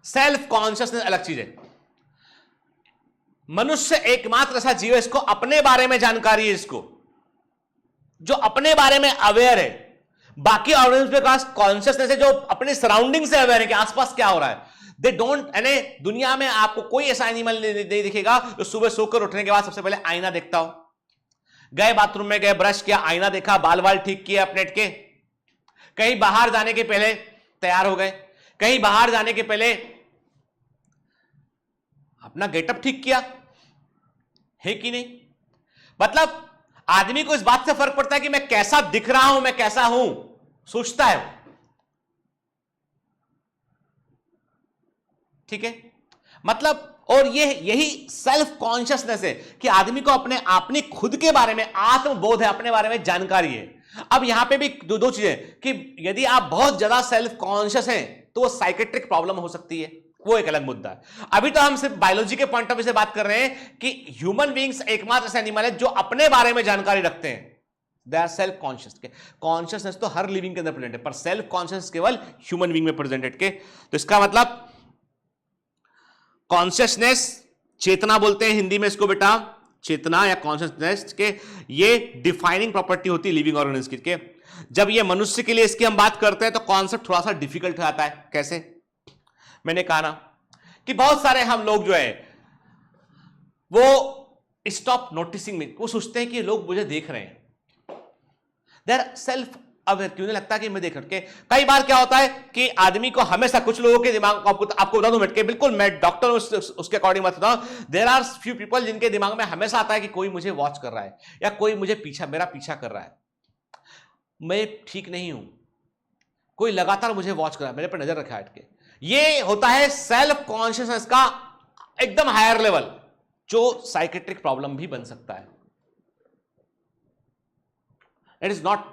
Speaker 1: सेल्फ कॉन्शियसनेस अलग चीज है। मनुष्य एकमात्र ऐसा जीव है, इसको अपने बारे में जानकारी है, इसको जो अपने बारे में अवेयर है। बाकी ऑर्गेनिज्म के पास कॉन्शियसनेस है, जो अपने सराउंडिंग से अवेयर है कि आसपास क्या हो रहा है। दे डोंट, यानी दुनिया में आपको कोई ऐसा एनिमल नहीं दिखेगा जो सुबह सोकर उठने के बाद सबसे पहले आईना देखता हो। गए बाथरूम में गए, ब्रश किया, आईना देखा, बाल बाल ठीक किए अपने के, कहीं बाहर जाने के पहले तैयार हो गए, कहीं बाहर जाने के पहले अपना गेटअप ठीक किया है कि नहीं? मतलब आदमी को इस बात से फर्क पड़ता है कि मैं कैसा दिख रहा हूं, मैं कैसा हूं, सोचता है। ठीक है, मतलब, और यही सेल्फ कॉन्शियसनेस है कि आदमी को अपने खुद के बारे में आत्मबोध है, अपने बारे में जानकारी है। अब यहां पे भी दो चीजें कि यदि आप बहुत ज्यादा सेल्फ कॉन्शियस हैं तो वो साइकेट्रिक प्रॉब्लम हो सकती है, वो एक अलग मुद्दा है। अभी तो हम सिर्फ बायोलॉजी के पॉइंट ऑफ व्यू से बात कर रहे हैं कि ह्यूमन बीइंग्स एकमात्र ऐसे एनिमल है जो अपने बारे में जानकारी रखते हैं। They are self conscious. के कॉन्शियसनेस तो हर लिविंग के अंदर प्रेजेंट है, पर सेल्फ कॉन्शियस केवल ह्यूमन बीइंग में प्रेजेंटेड। के तो इसका मतलब कॉन्शियसनेस, चेतना बोलते हैं हिंदी में इसको बेटा, चेतना या कॉन्शियसनेस के, ये डिफाइनिंग प्रॉपर्टी होती है लिविंग ऑर्गेनिज्म की। जब ये मनुष्य के लिए इसकी हम बात करते हैं तो कॉन्सेप्ट थोड़ा सा डिफिकल्ट हो जाता है। कैसे? मैंने कहा ना कि बहुत सारे हम लोग जो है वो स्टॉप नोटिसिंग में, वो सोचते हैं कि लोग मुझे देख रहे हैं, दे आर सेल्फ अवेयर। क्यों नहीं लगता कि मैं देख रहा? कई बार क्या होता है कि आदमी को हमेशा, कुछ लोगों के दिमाग, आपको बता दूं बैठ के, बिल्कुल मैं डॉक्टर उसके अकॉर्डिंग बात करता हूं, देयर आर फ्यू पीपल जिनके दिमाग में हमेशा आता है कि कोई मुझे वॉच कर रहा है या कोई मुझे मेरा पीछा कर रहा है, मैं ठीक नहीं हूं, कोई लगातार मुझे वॉच कर रहा है, मेरे पर नजर रखा है। के ये होता है सेल्फ कॉन्शियसनेस का एकदम हायर लेवल, जो साइकेट्रिक प्रॉब्लम भी बन सकता है। इट इज नॉट,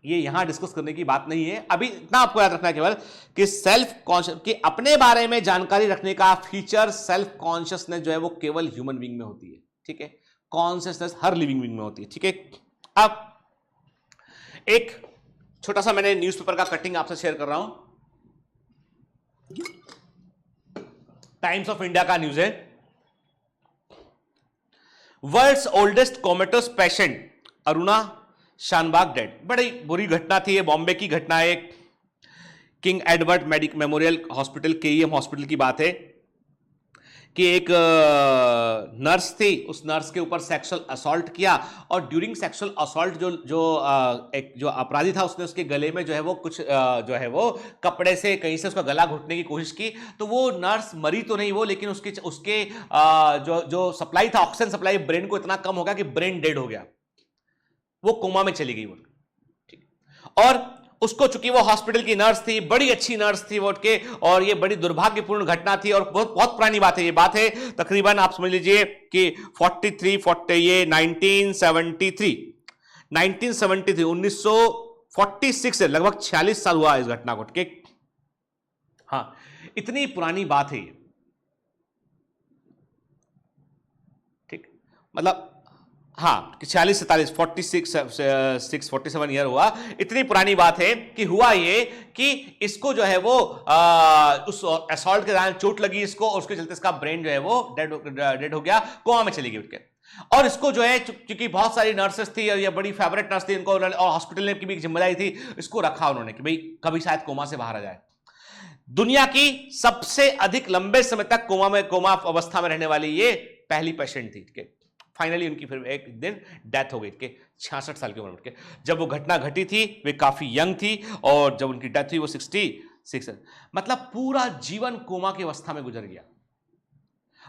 Speaker 1: ये यहां डिस्कस करने की बात नहीं है। अभी इतना आपको याद रखना है केवल कि सेल्फ कॉन्शियस, कि अपने बारे में जानकारी रखने का फीचर सेल्फ कॉन्शियसनेस जो है वो केवल ह्यूमन बीइंग में होती है। ठीक है, कॉन्शियसनेस हर लिविंग बीइंग में होती है। ठीक है, अब एक छोटा सा मैंने न्यूज़पेपर का कटिंग आपसे शेयर कर रहा हूं, टाइम्स ऑफ इंडिया का न्यूज है। World's oldest comatose patient Aruna Shanbaug dead. बड़ी बुरी घटना थी ये, बॉम्बे की घटना है, King Edward Memorial Hospital KEM hospital की बात है कि एक नर्स थी, उस नर्स के ऊपर सेक्सुअल असॉल्ट किया और ड्यूरिंग सेक्सुअल असॉल्ट एक जो अपराधी था उसने उसके गले में जो है वो कुछ जो है वो कपड़े से कहीं से उसका गला घुटने की कोशिश की। तो वो नर्स मरी तो नहीं वो, लेकिन उसके जो सप्लाई था, ऑक्सीजन सप्लाई ब्रेन को इतना कम हो गया कि ब्रेन डेड हो गया, वो कोमा में चली गई वो। ठीक, और उसको, चूंकि वो हॉस्पिटल की नर्स थी, बड़ी अच्छी नर्स थी वो उठ के, और ये बड़ी दुर्भाग्यपूर्ण घटना थी और बहुत बहुत पुरानी बात है ये। बात है तकरीबन आप समझ लीजिए कि 1946 से लगभग 46 साल हुआ इस घटना को। ठीक, हाँ, इतनी पुरानी बात है ये। ठीक, मतलब हाँ, 46 47 ईयर हुआ। इतनी पुरानी बात है कि हुआ ये कि इसको जो है वो उस असॉल्ट के दौरान चोट लगी इसको, और उसके चलते इसका ब्रेन जो है वो डेड हो गया, कोमा में चली गई उठ के। और इसको जो है, क्योंकि बहुत सारी नर्सेस थी और ये बड़ी फेवरेट नर्स थी इनको, और हॉस्पिटल ने की भी जिम्मेदारी थी, इसको रखा उन्होंने कि भाई कभी शायद कोमा से बाहर आ जाए। दुनिया की सबसे अधिक लंबे समय तक कोमा अवस्था में रहने वाली ये पहली पेशेंट थी। फाइनली उनकी फिर एक दिन डेथ हो गई के 66 साल की उम्र में। जब वो घटना घटी थी वे काफी यंग थी, और जब उनकी डेथ हुई वो 66, मतलब पूरा जीवन कोमा की अवस्था में गुजर गया।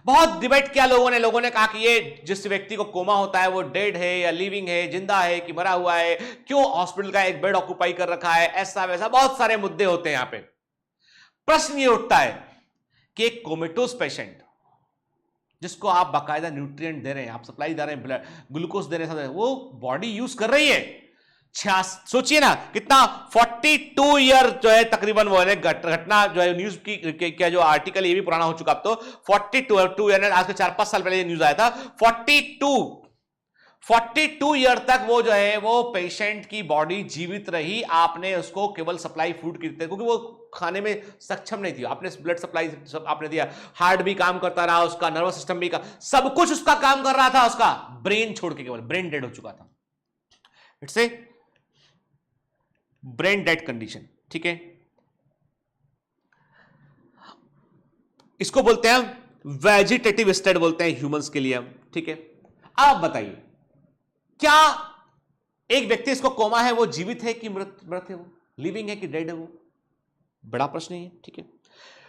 Speaker 1: बहुत डिबेट किया लोगों ने कहा कि ये जिस व्यक्ति को कोमा होता है वो डेड है या लिविंग है, जिंदा है कि मरा हुआ है, क्यों हॉस्पिटल का एक बेड ऑक्यूपाई कर रखा है, ऐसा वैसा बहुत सारे मुद्दे होते हैं यहां पे। प्रश्न ये उठता है कि एक कोमेटोस पेशेंट जिसको आप बाकायदा न्यूट्रिएंट दे रहे हैं, आप सप्लाई दे रहे हैं, ब्लड ग्लूकोज दे रहे हैं, वो बॉडी यूज कर रही है। सोचिए ना कितना, 42 ईयर जो है तकरीबन वो है घटना जो है न्यूज की क्या जो आर्टिकल ये भी पुराना हो चुका अब तो, 42 ईयर, आज से 4-5 साल पहले ये न्यूज आया था। 42 ईयर तक वो जो है वो पेशेंट की बॉडी जीवित रही, आपने उसको केवल सप्लाई फूड की, क्योंकि वो खाने में सक्षम नहीं थी, आपने ब्लड सप्लाई सब आपने दिया, हार्ट भी काम करता रहा उसका, नर्वस सिस्टम भी सब कुछ उसका काम कर रहा था, उसका ब्रेन छोड़ के केवल ब्रेन डेड हो चुका था। It's a brain dead condition. ठीक है, इसको बोलते हैं वेजिटेटिव स्टेट बोलते हैं ह्यूमंस के लिए। ठीक है, आप बताइए क्या एक व्यक्ति इसको कोमा है वो जीवित है कि मृत है, वो लिविंग है कि डेड है, वो बड़ा प्रश्न है। ठीक है,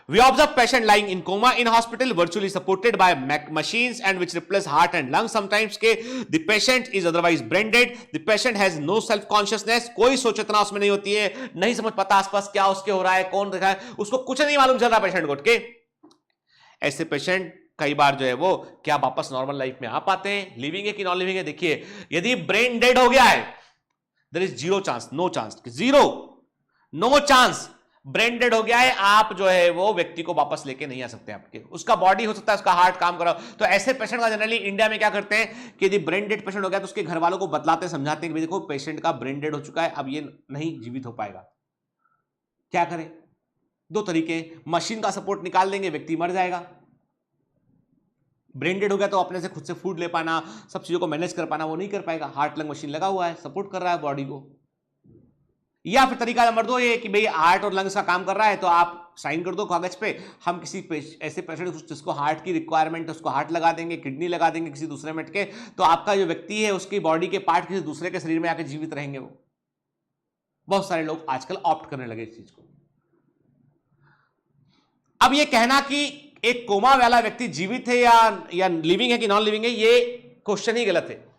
Speaker 1: we observe patient lying in coma in hospital virtually supported by machines and which replace heart and lungs sometimes के the patient is otherwise brain dead, the patient has no self consciousness, कोई सोच चेतना उसमें नहीं होती है, नहीं समझ पाता आसपास क्या उसके हो रहा है, कौन देखा है, उसको कुछ नहीं मालूम चल रहा पेशेंट को। के ऐसे पेशेंट कई बार जो है वो क्या वापस नॉर्मल लाइफ में आ पाते हैं, लिविंग है कि नॉन लिविंग है। देखिए, यदि ब्रेन डेड हो गया है there is zero chance, no chance, zero, no chance, brain dead हो गया है, आप जो है वो व्यक्ति को वापस लेके नहीं आ सकते आपके, उसका बॉडी हो सकता है उसका हार्ट काम करा। तो ऐसे पेशेंट का जनरली इंडिया में क्या करते हैं कि यदि ब्रेन डेड पेशेंट हो गया तो उसके घर वालों को बतलाते समझाते हैं कि देखो पेशेंट का ब्रेन डेड हो चुका है, अब ये नहीं जीवित हो पाएगा। क्या करें? दो तरीके, मशीन का सपोर्ट निकाल देंगे, व्यक्ति मर जाएगा। ब्रेन डेड हो गया तो अपने से खुद से फूड ले पाना, सब चीजों को मैनेज कर पाना वो नहीं कर पाएगा, हार्ट लंग मशीन लगा हुआ है, सपोर्ट कर रहा है बॉडी को। या फिर तरीका नंबर 2 ये कि भाई हार्ट और लंग्स का काम कर रहा है तो आप साइन कर दो कागज पे, हम किसी ऐसे पेशेंट जिसको हार्ट की रिक्वायरमेंट है उसको हार्ट लगा देंगे, किडनी लगा देंगे किसी दूसरे में के, तो आपका जो व्यक्ति है उसकी बॉडी के पार्ट किसी दूसरे के शरीर में आकर जीवित रहेंगे। वो बहुत सारे लोग आजकल ऑप्ट करने लगे इस चीज को। अब ये कहना कि एक कोमा वाला व्यक्ति जीवित है या लिविंग है कि नॉन लिविंग है, ये क्वेश्चन ही गलत है।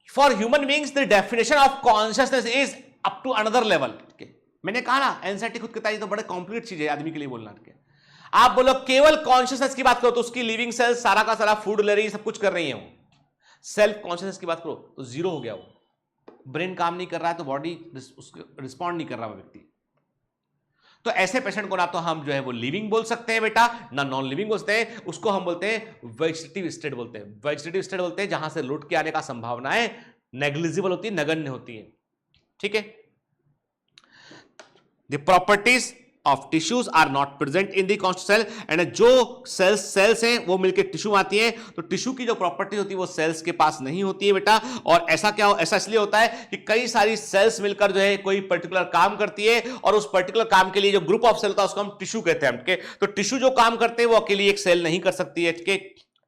Speaker 1: For human beings, the definition of consciousness is up to another level. मैंने कहा ना एंजाइटी खुद कहता है तो बड़े कॉम्प्लिकेट चीज है आदमी के लिए बोलना। आप बोलो केवल कॉन्शियसनेस की बात करो तो उसकी लिविंग सेल्स सारा का सारा फूड ले रही है, सब कुछ कर रही है वो। सेल्फ कॉन्शियसनेस की बात करो तो जीरो हो गया वो, ब्रेन काम नहीं कर रहा है तो बॉडी रिस्पॉन्ड नहीं कर रहा वो व्यक्ति। तो ऐसे पेशेंट को ना तो हम जो है वो लिविंग बोल सकते हैं बेटा, ना नॉन लिविंग बोलते हैं, उसको हम बोलते हैं वेजिटेटिव स्टेट बोलते हैं। वेजिटेटिव स्टेट बोलते हैं जहां से लौट के आने का संभावनाएं नेग्लिजिबल होती है, नगण्य होती है। ठीक है, the properties of tissues are not present in the constituent cell, and जो सेल्स हैं वो मिलकर टिश्यू आती हैं, तो टिश्यू की जो प्रॉपर्टी होती है वो सेल्स के पास नहीं होती है बेटा। और ऐसा इसलिए होता है कि कई सारी सेल्स मिलकर जो है कोई पर्टिकुलर काम करती है, और उस पर्टिकुलर काम के लिए जो ग्रुप ऑफ सेल होता है उसको हम टिश्यू कहते हैं। तो टिश्यू जो काम करते हैं वो अकेली एक सेल नहीं कर सकती है।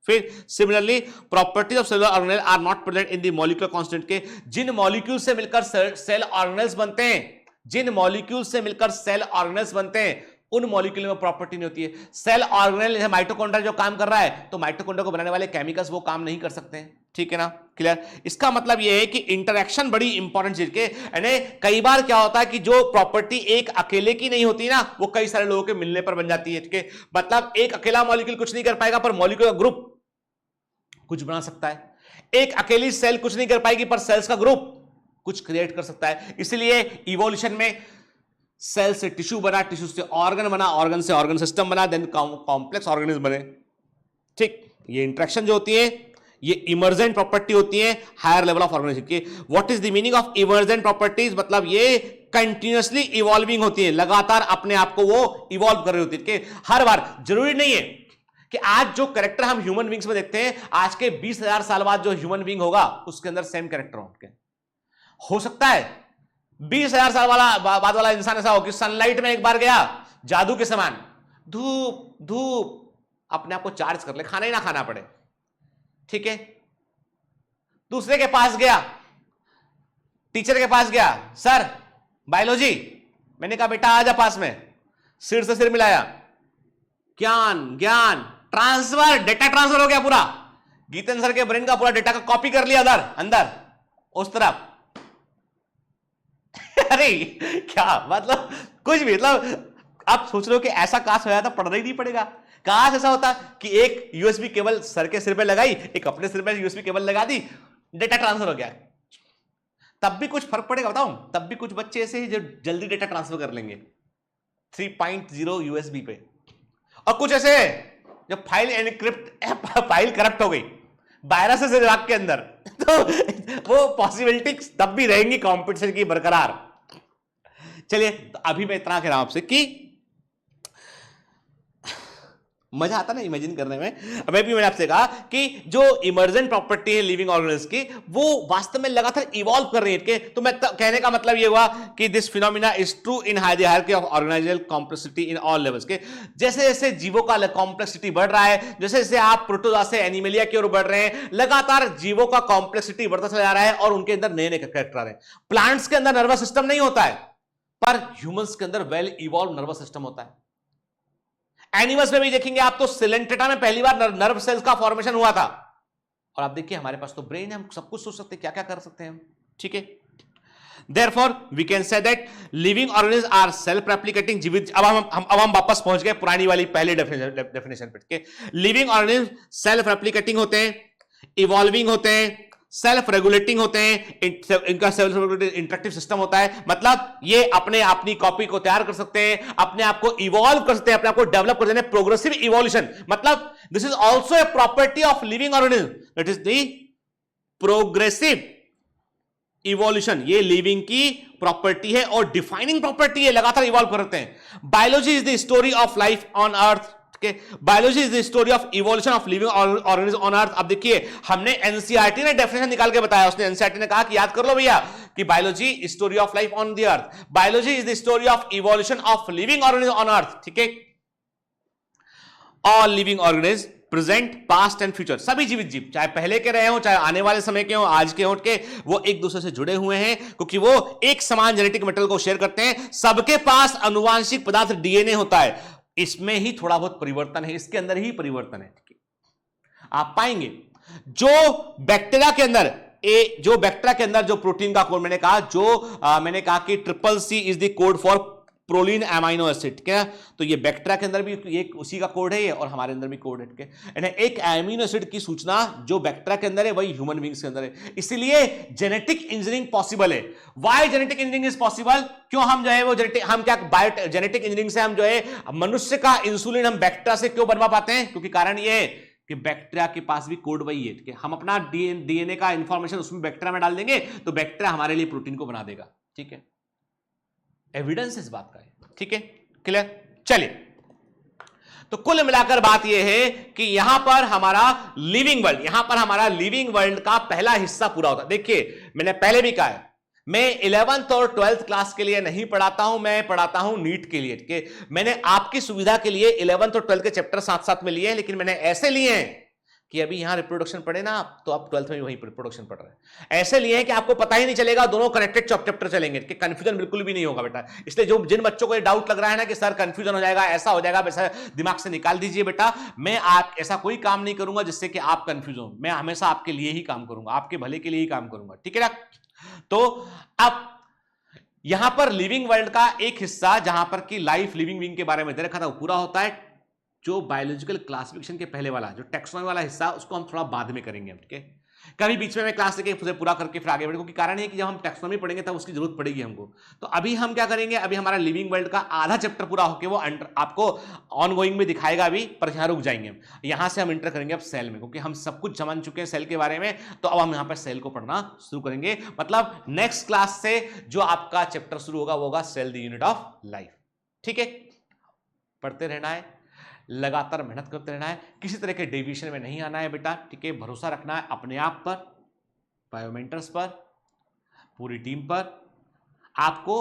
Speaker 1: फिर similarly properties of cellular organelle are not present in the molecular constant के, जिन मॉलिक्यूल से मिलकर सेल ऑर्गेनेल्स बनते हैं, जिन मॉलिक्यूल से मिलकर सेल ऑर्गेनेल्स बनते हैं उन मॉलिक्यूल में प्रॉपर्टी नहीं होती है। सेल ऑर्गेनेल जैसे माइटोकॉन्ड्रिया जो काम कर रहा है, तो माइटोकॉन्ड्रिया को बनाने वाले केमिकल्स वो काम नहीं कर सकते हैं। ठीक है ना, क्लियर। इसका मतलब यह है कि इंटरेक्शन बड़ी इंपॉर्टेंट चीज के, यानी कई बार क्या होता है कि जो प्रॉपर्टी एक अकेले की नहीं होती ना, वो कई सारे लोगों के मिलने पर बन जाती है। ठीक है, मतलब एक अकेला मॉलिक्यूल कुछ नहीं कर पाएगा पर मॉलिक्यूल का ग्रुप कुछ बना सकता है। एक अकेली सेल कुछ नहीं कर पाएगी पर सेल्स का ग्रुप कुछ क्रिएट कर सकता है। इसलिए इवोल्यूशन में सेल से टिश्यू बना, टिश्यू से ऑर्गन बना, ऑर्गन से ऑर्गन सिस्टम बना, देन कॉम्प्लेक्स ऑर्गेनिज्म बने। ठीक, ये इंटरेक्शन जो होती है ये इमर्जेंट प्रॉपर्टी होती है हायर लेवल ऑफ ऑर्गेनाइजेशन की। What is the meaning of emergent properties, मतलब ये कंटिन्यूअसली इवॉल्विंग होती है, लगातार अपने आप को वो इवॉल्व कर रही होती है कि हर बार जरूरी नहीं है कि आज जो कैरेक्टर हम ह्यूमन बींग्स में देखते हैं, आज के 20,000 साल बाद जो ह्यूमन बींग होगा उसके अंदर सेम कैरेक्टर हो सकता है 20,000 साल बाद वाला इंसान ऐसा हो कि सनलाइट में एक बार गया, जादू के समान धूप धूप अपने आप को चार्ज कर ले, खाना ही ना खाना पड़े। ठीक है, दूसरे के पास गया, टीचर के पास गया, सर बायोलॉजी, मैंने कहा बेटा आजा पास में, सिर से सिर मिलाया, ज्ञान ज्ञान ट्रांसफर, डेटा ट्रांसफर हो गया पूरा, गीतन सर के ब्रेन का पूरा डेटा का कॉपी कर लिया अंदर उस तरफ। अरे क्या मतलब, कुछ भी, मतलब आप सोच रहे हो कि ऐसा काश हो जाता, पढ़ना ही नहीं पड़ेगा। काश ऐसा होता कि एक यूएसबी केबल सर के सिर पे लगाई, एक अपने सिर पे यूएसबी केबल लगा दी, डेटा ट्रांसफर हो गया। तब भी कुछ फर्क पड़ेगा बताऊं? तब भी कुछ बच्चे ऐसे ही जो जल्दी डेटा ट्रांसफर कर लेंगे 3.0 यूएसबी पे, और कुछ ऐसे जब फाइल करप्ट हो गई वायरस से दिमाग के अंदर, तो वो पॉसिबिलिटी तब भी रहेंगी कंपटीशन की बरकरार। चलिए, तो अभी मैं इतना कह रहा हूं आपसे कि मजा आता ना इमेजिन करने में। अभी भी मैंने आपसे कहा कि जो इमर्जेंट प्रॉपर्टी है लिविंग ऑर्गेनिज्म की, वो वास्तव में लगातार इवॉल्व कर रही है। तो मैं कहने का मतलब ये हुआ कि this phenomena is true in hierarchy of organisational complexity in all levels के। जैसे जैसे जीवों का कॉम्प्लेक्सिटी बढ़ रहा है, जैसे जैसे आप प्रोटोजोआ से एनिमलिया की ओर बढ़ रहे हैं, लगातार जीवों का कॉम्प्लेक्सिटी बढ़ता चला जा रहा है और उनके अंदर नए नए कैरेक्टर आ रहे हैं। प्लांट्स के अंदर नर्वस सिस्टम नहीं होता है, पर ह्यूमंस के अंदर वेल इवॉल्व नर्वस सिस्टम होता है। एनिमल्स में भी देखेंगे आप तो सिलेंट्रेटा में पहली बार नर्व सेल्स का फॉर्मेशन हुआ था, और आप देखिए हमारे पास तो ब्रेन है, हम सब कुछ सोच सकते हैं, क्या क्या कर सकते हैं हम। ठीक है, Therefore, we can say that living organisms are self-replicating जीवित। अब हम वापस पहुंच गए पुरानी वाली पहली डेफिनेशन पे। लिविंग ऑर्गेनिज्म सेल्फ रेप्लिकेटिंग होते हैं, इवॉल्विंग होते हैं, सेल्फ रेगुलेटिंग होते हैं, इनका सेल्फ रेगुलेटिंग इंटरेक्टिव सिस्टम होता है। मतलब ये अपनी कॉपी को तैयार कर सकते हैं, अपने आप को इवॉल्व कर सकते हैं, अपने आप को डेवलप कर सकते हैं। प्रोग्रेसिव इवोल्यूशन, मतलब this is also a property of living organism, that is the progressive evolution. ये लिविंग की प्रॉपर्टी है और डिफाइनिंग प्रॉपर्टी है, लगातार इवॉल्व करते हैं। Biology is the story of life on earth, biology is the story of evolution of living organism on earth. अब देखिए, हमने एनसीईआरटी ने डेफिनेशन निकाल के बताया, उसने एनसीईआरटी ने कहा कि याद कर लो भैया कि biology story of life on the earth, biology is the story of evolution of living organism on earth. ठीक है, all living organism present, past and future, सभी जीवित जीव, चाहे पहले के रहे हो, चाहे आने वाले समय के हो, आज के हो, वो एक दूसरे से जुड़े हुए हैं क्योंकि वो एक समान जेनेटिक मेटेरियल को शेयर करते हैं। सबके पास अनुवांशिक पदार्थ डीएनए होता है, इसमें ही थोड़ा बहुत परिवर्तन है, इसके अंदर ही परिवर्तन है। आप पाएंगे जो बैक्टीरिया के अंदर जो प्रोटीन का कोड मैंने कहा कि CCC is the code for proline amino acid. क्या, तो ये बैक्टीरिया के अंदर भी एक उसी का कोड है ये, और हमारे अंदर भी कोड है। एक एमिनो एसिड की सूचना जो बैक्टीरिया के अंदर है वही ह्यूमन बींग्स के अंदर है। इसलिए जेनेटिक इंजीनियरिंग पॉसिबल है। Why genetic engineering is possible? क्यों हम जो है वो जेनेटिक इंजीनियरिंग से हम जो है मनुष्य का इंसुलिन हम बैक्टीरिया से क्यों बनवा पाते हैं? क्योंकि कारण ये है कि बैक्टीरिया के पास भी कोड वही है। ठीक है, हम अपना डीएनए का इंफॉर्मेशन उसमें बैक्टीरिया में डाल देंगे तो बैक्टीरिया हमारे लिए प्रोटीन को बना देगा। ठीक है, एविडेंस इस बात का है। ठीक है, क्लियर? चलिए, तो कुल मिलाकर बात यह है कि यहां पर हमारा लिविंग वर्ल्ड, यहां पर हमारा लिविंग वर्ल्ड का पहला हिस्सा पूरा होता है। देखिए मैंने पहले भी कहा है, मैं 11th और 12th क्लास के लिए नहीं पढ़ाता हूं, मैं पढ़ाता हूं नीट के लिए। कि मैंने आपकी सुविधा के लिए 11th और 12th के चैप्टर साथ साथ में लिए हैं, लेकिन मैंने ऐसे लिए हैं कि अभी यहां रिप्रोडक्शन पढ़े ना आप, तो आप 12th में वही रिप्रोडक्शन पढ़ रहे हैं। ऐसे लिए हैं कि आपको पता ही नहीं चलेगा, दोनों कनेक्टेड चैप्टर चलेंगे, कि कंफ्यूजन बिल्कुल भी नहीं होगा बेटा। इसलिए जो जिन बच्चों को ये डाउट लग रहा है ना कि सर कंफ्यूजन हो जाएगा, ऐसा हो जाएगा, वैसा, दिमाग से निकाल दीजिए बेटा। मैं आप ऐसा कोई काम नहीं करूंगा जिससे कि आप कंफ्यूज हो। मैं हमेशा आपके लिए ही काम करूंगा, आपके भले के लिए ही काम करूंगा, ठीक है ना? तो अब यहां पर लिविंग वर्ल्ड का एक हिस्सा जहां पर कि लाइफ लिविंग विंग के बारे में दे रखा था वो पूरा होता है। जो बायोलॉजिकल क्लासिफिकेशन के पहले वाला जो टैक्सोनॉमी वाला हिस्सा, उसको हम थोड़ा बाद में करेंगे, ठीक है? कभी बीच में मैं क्लास लेके उसे पूरा करके फिर आगे बढ़ेंगे, क्योंकि कारण है कि जब हम टैक्सोनॉमी पढ़ेंगे तब उसकी जरूरत पड़ेगी हमको। तो अभी हम क्या करेंगे, अभी हमारा लिविंग वर्ल्ड का आधा चैप्टर पूरा होकर वो आपको ऑन गोइंग में दिखाएगा अभी, पर यहां रुक जाएंगे हम। यहां से हम इंटर करेंगे अब सेल में, क्योंकि हम सब कुछ समझ चुके हैं सेल के बारे में। तो अब हम यहां पर सेल को पढ़ना शुरू करेंगे। मतलब नेक्स्ट क्लास से जो आपका चैप्टर शुरू होगा वो होगा cell the unit of life, ठीक है? पढ़ते रहना है, लगातार मेहनत करते रहना है, किसी तरह के डेविएशन में नहीं आना है बेटा, ठीक है? भरोसा रखना है अपने आप पर, बायोमेंटर्स पर, पूरी टीम पर। आपको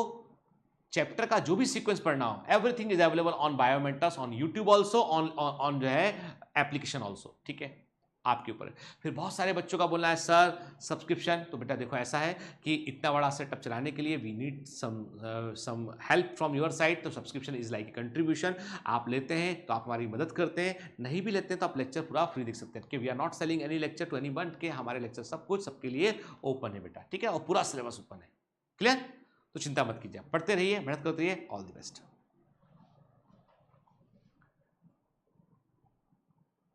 Speaker 1: चैप्टर का जो भी सीक्वेंस पढ़ना हो, everything is available on Biomentors, on YouTube also, on जो है एप्लीकेशन ऑल्सो, ठीक है? आपके ऊपर है। फिर बहुत सारे बच्चों का बोलना है सर सब्सक्रिप्शन, तो बेटा देखो ऐसा है कि इतना बड़ा सेटअप चलाने के लिए we need some help from your side. तो subscription is like a contribution. आप लेते हैं तो आप हमारी मदद करते हैं, नहीं भी लेते हैं तो आप लेक्चर पूरा फ्री देख सकते हैं, कि we are not selling any lecture to anyone, के हमारे लेक्चर सब कुछ सबके लिए ओपन है बेटा, ठीक है? और पूरा सिलेबस ओपन है, क्लियर? तो चिंता मत कीजिए, पढ़ते रहिए, मेहनत करते रहिए। All the best.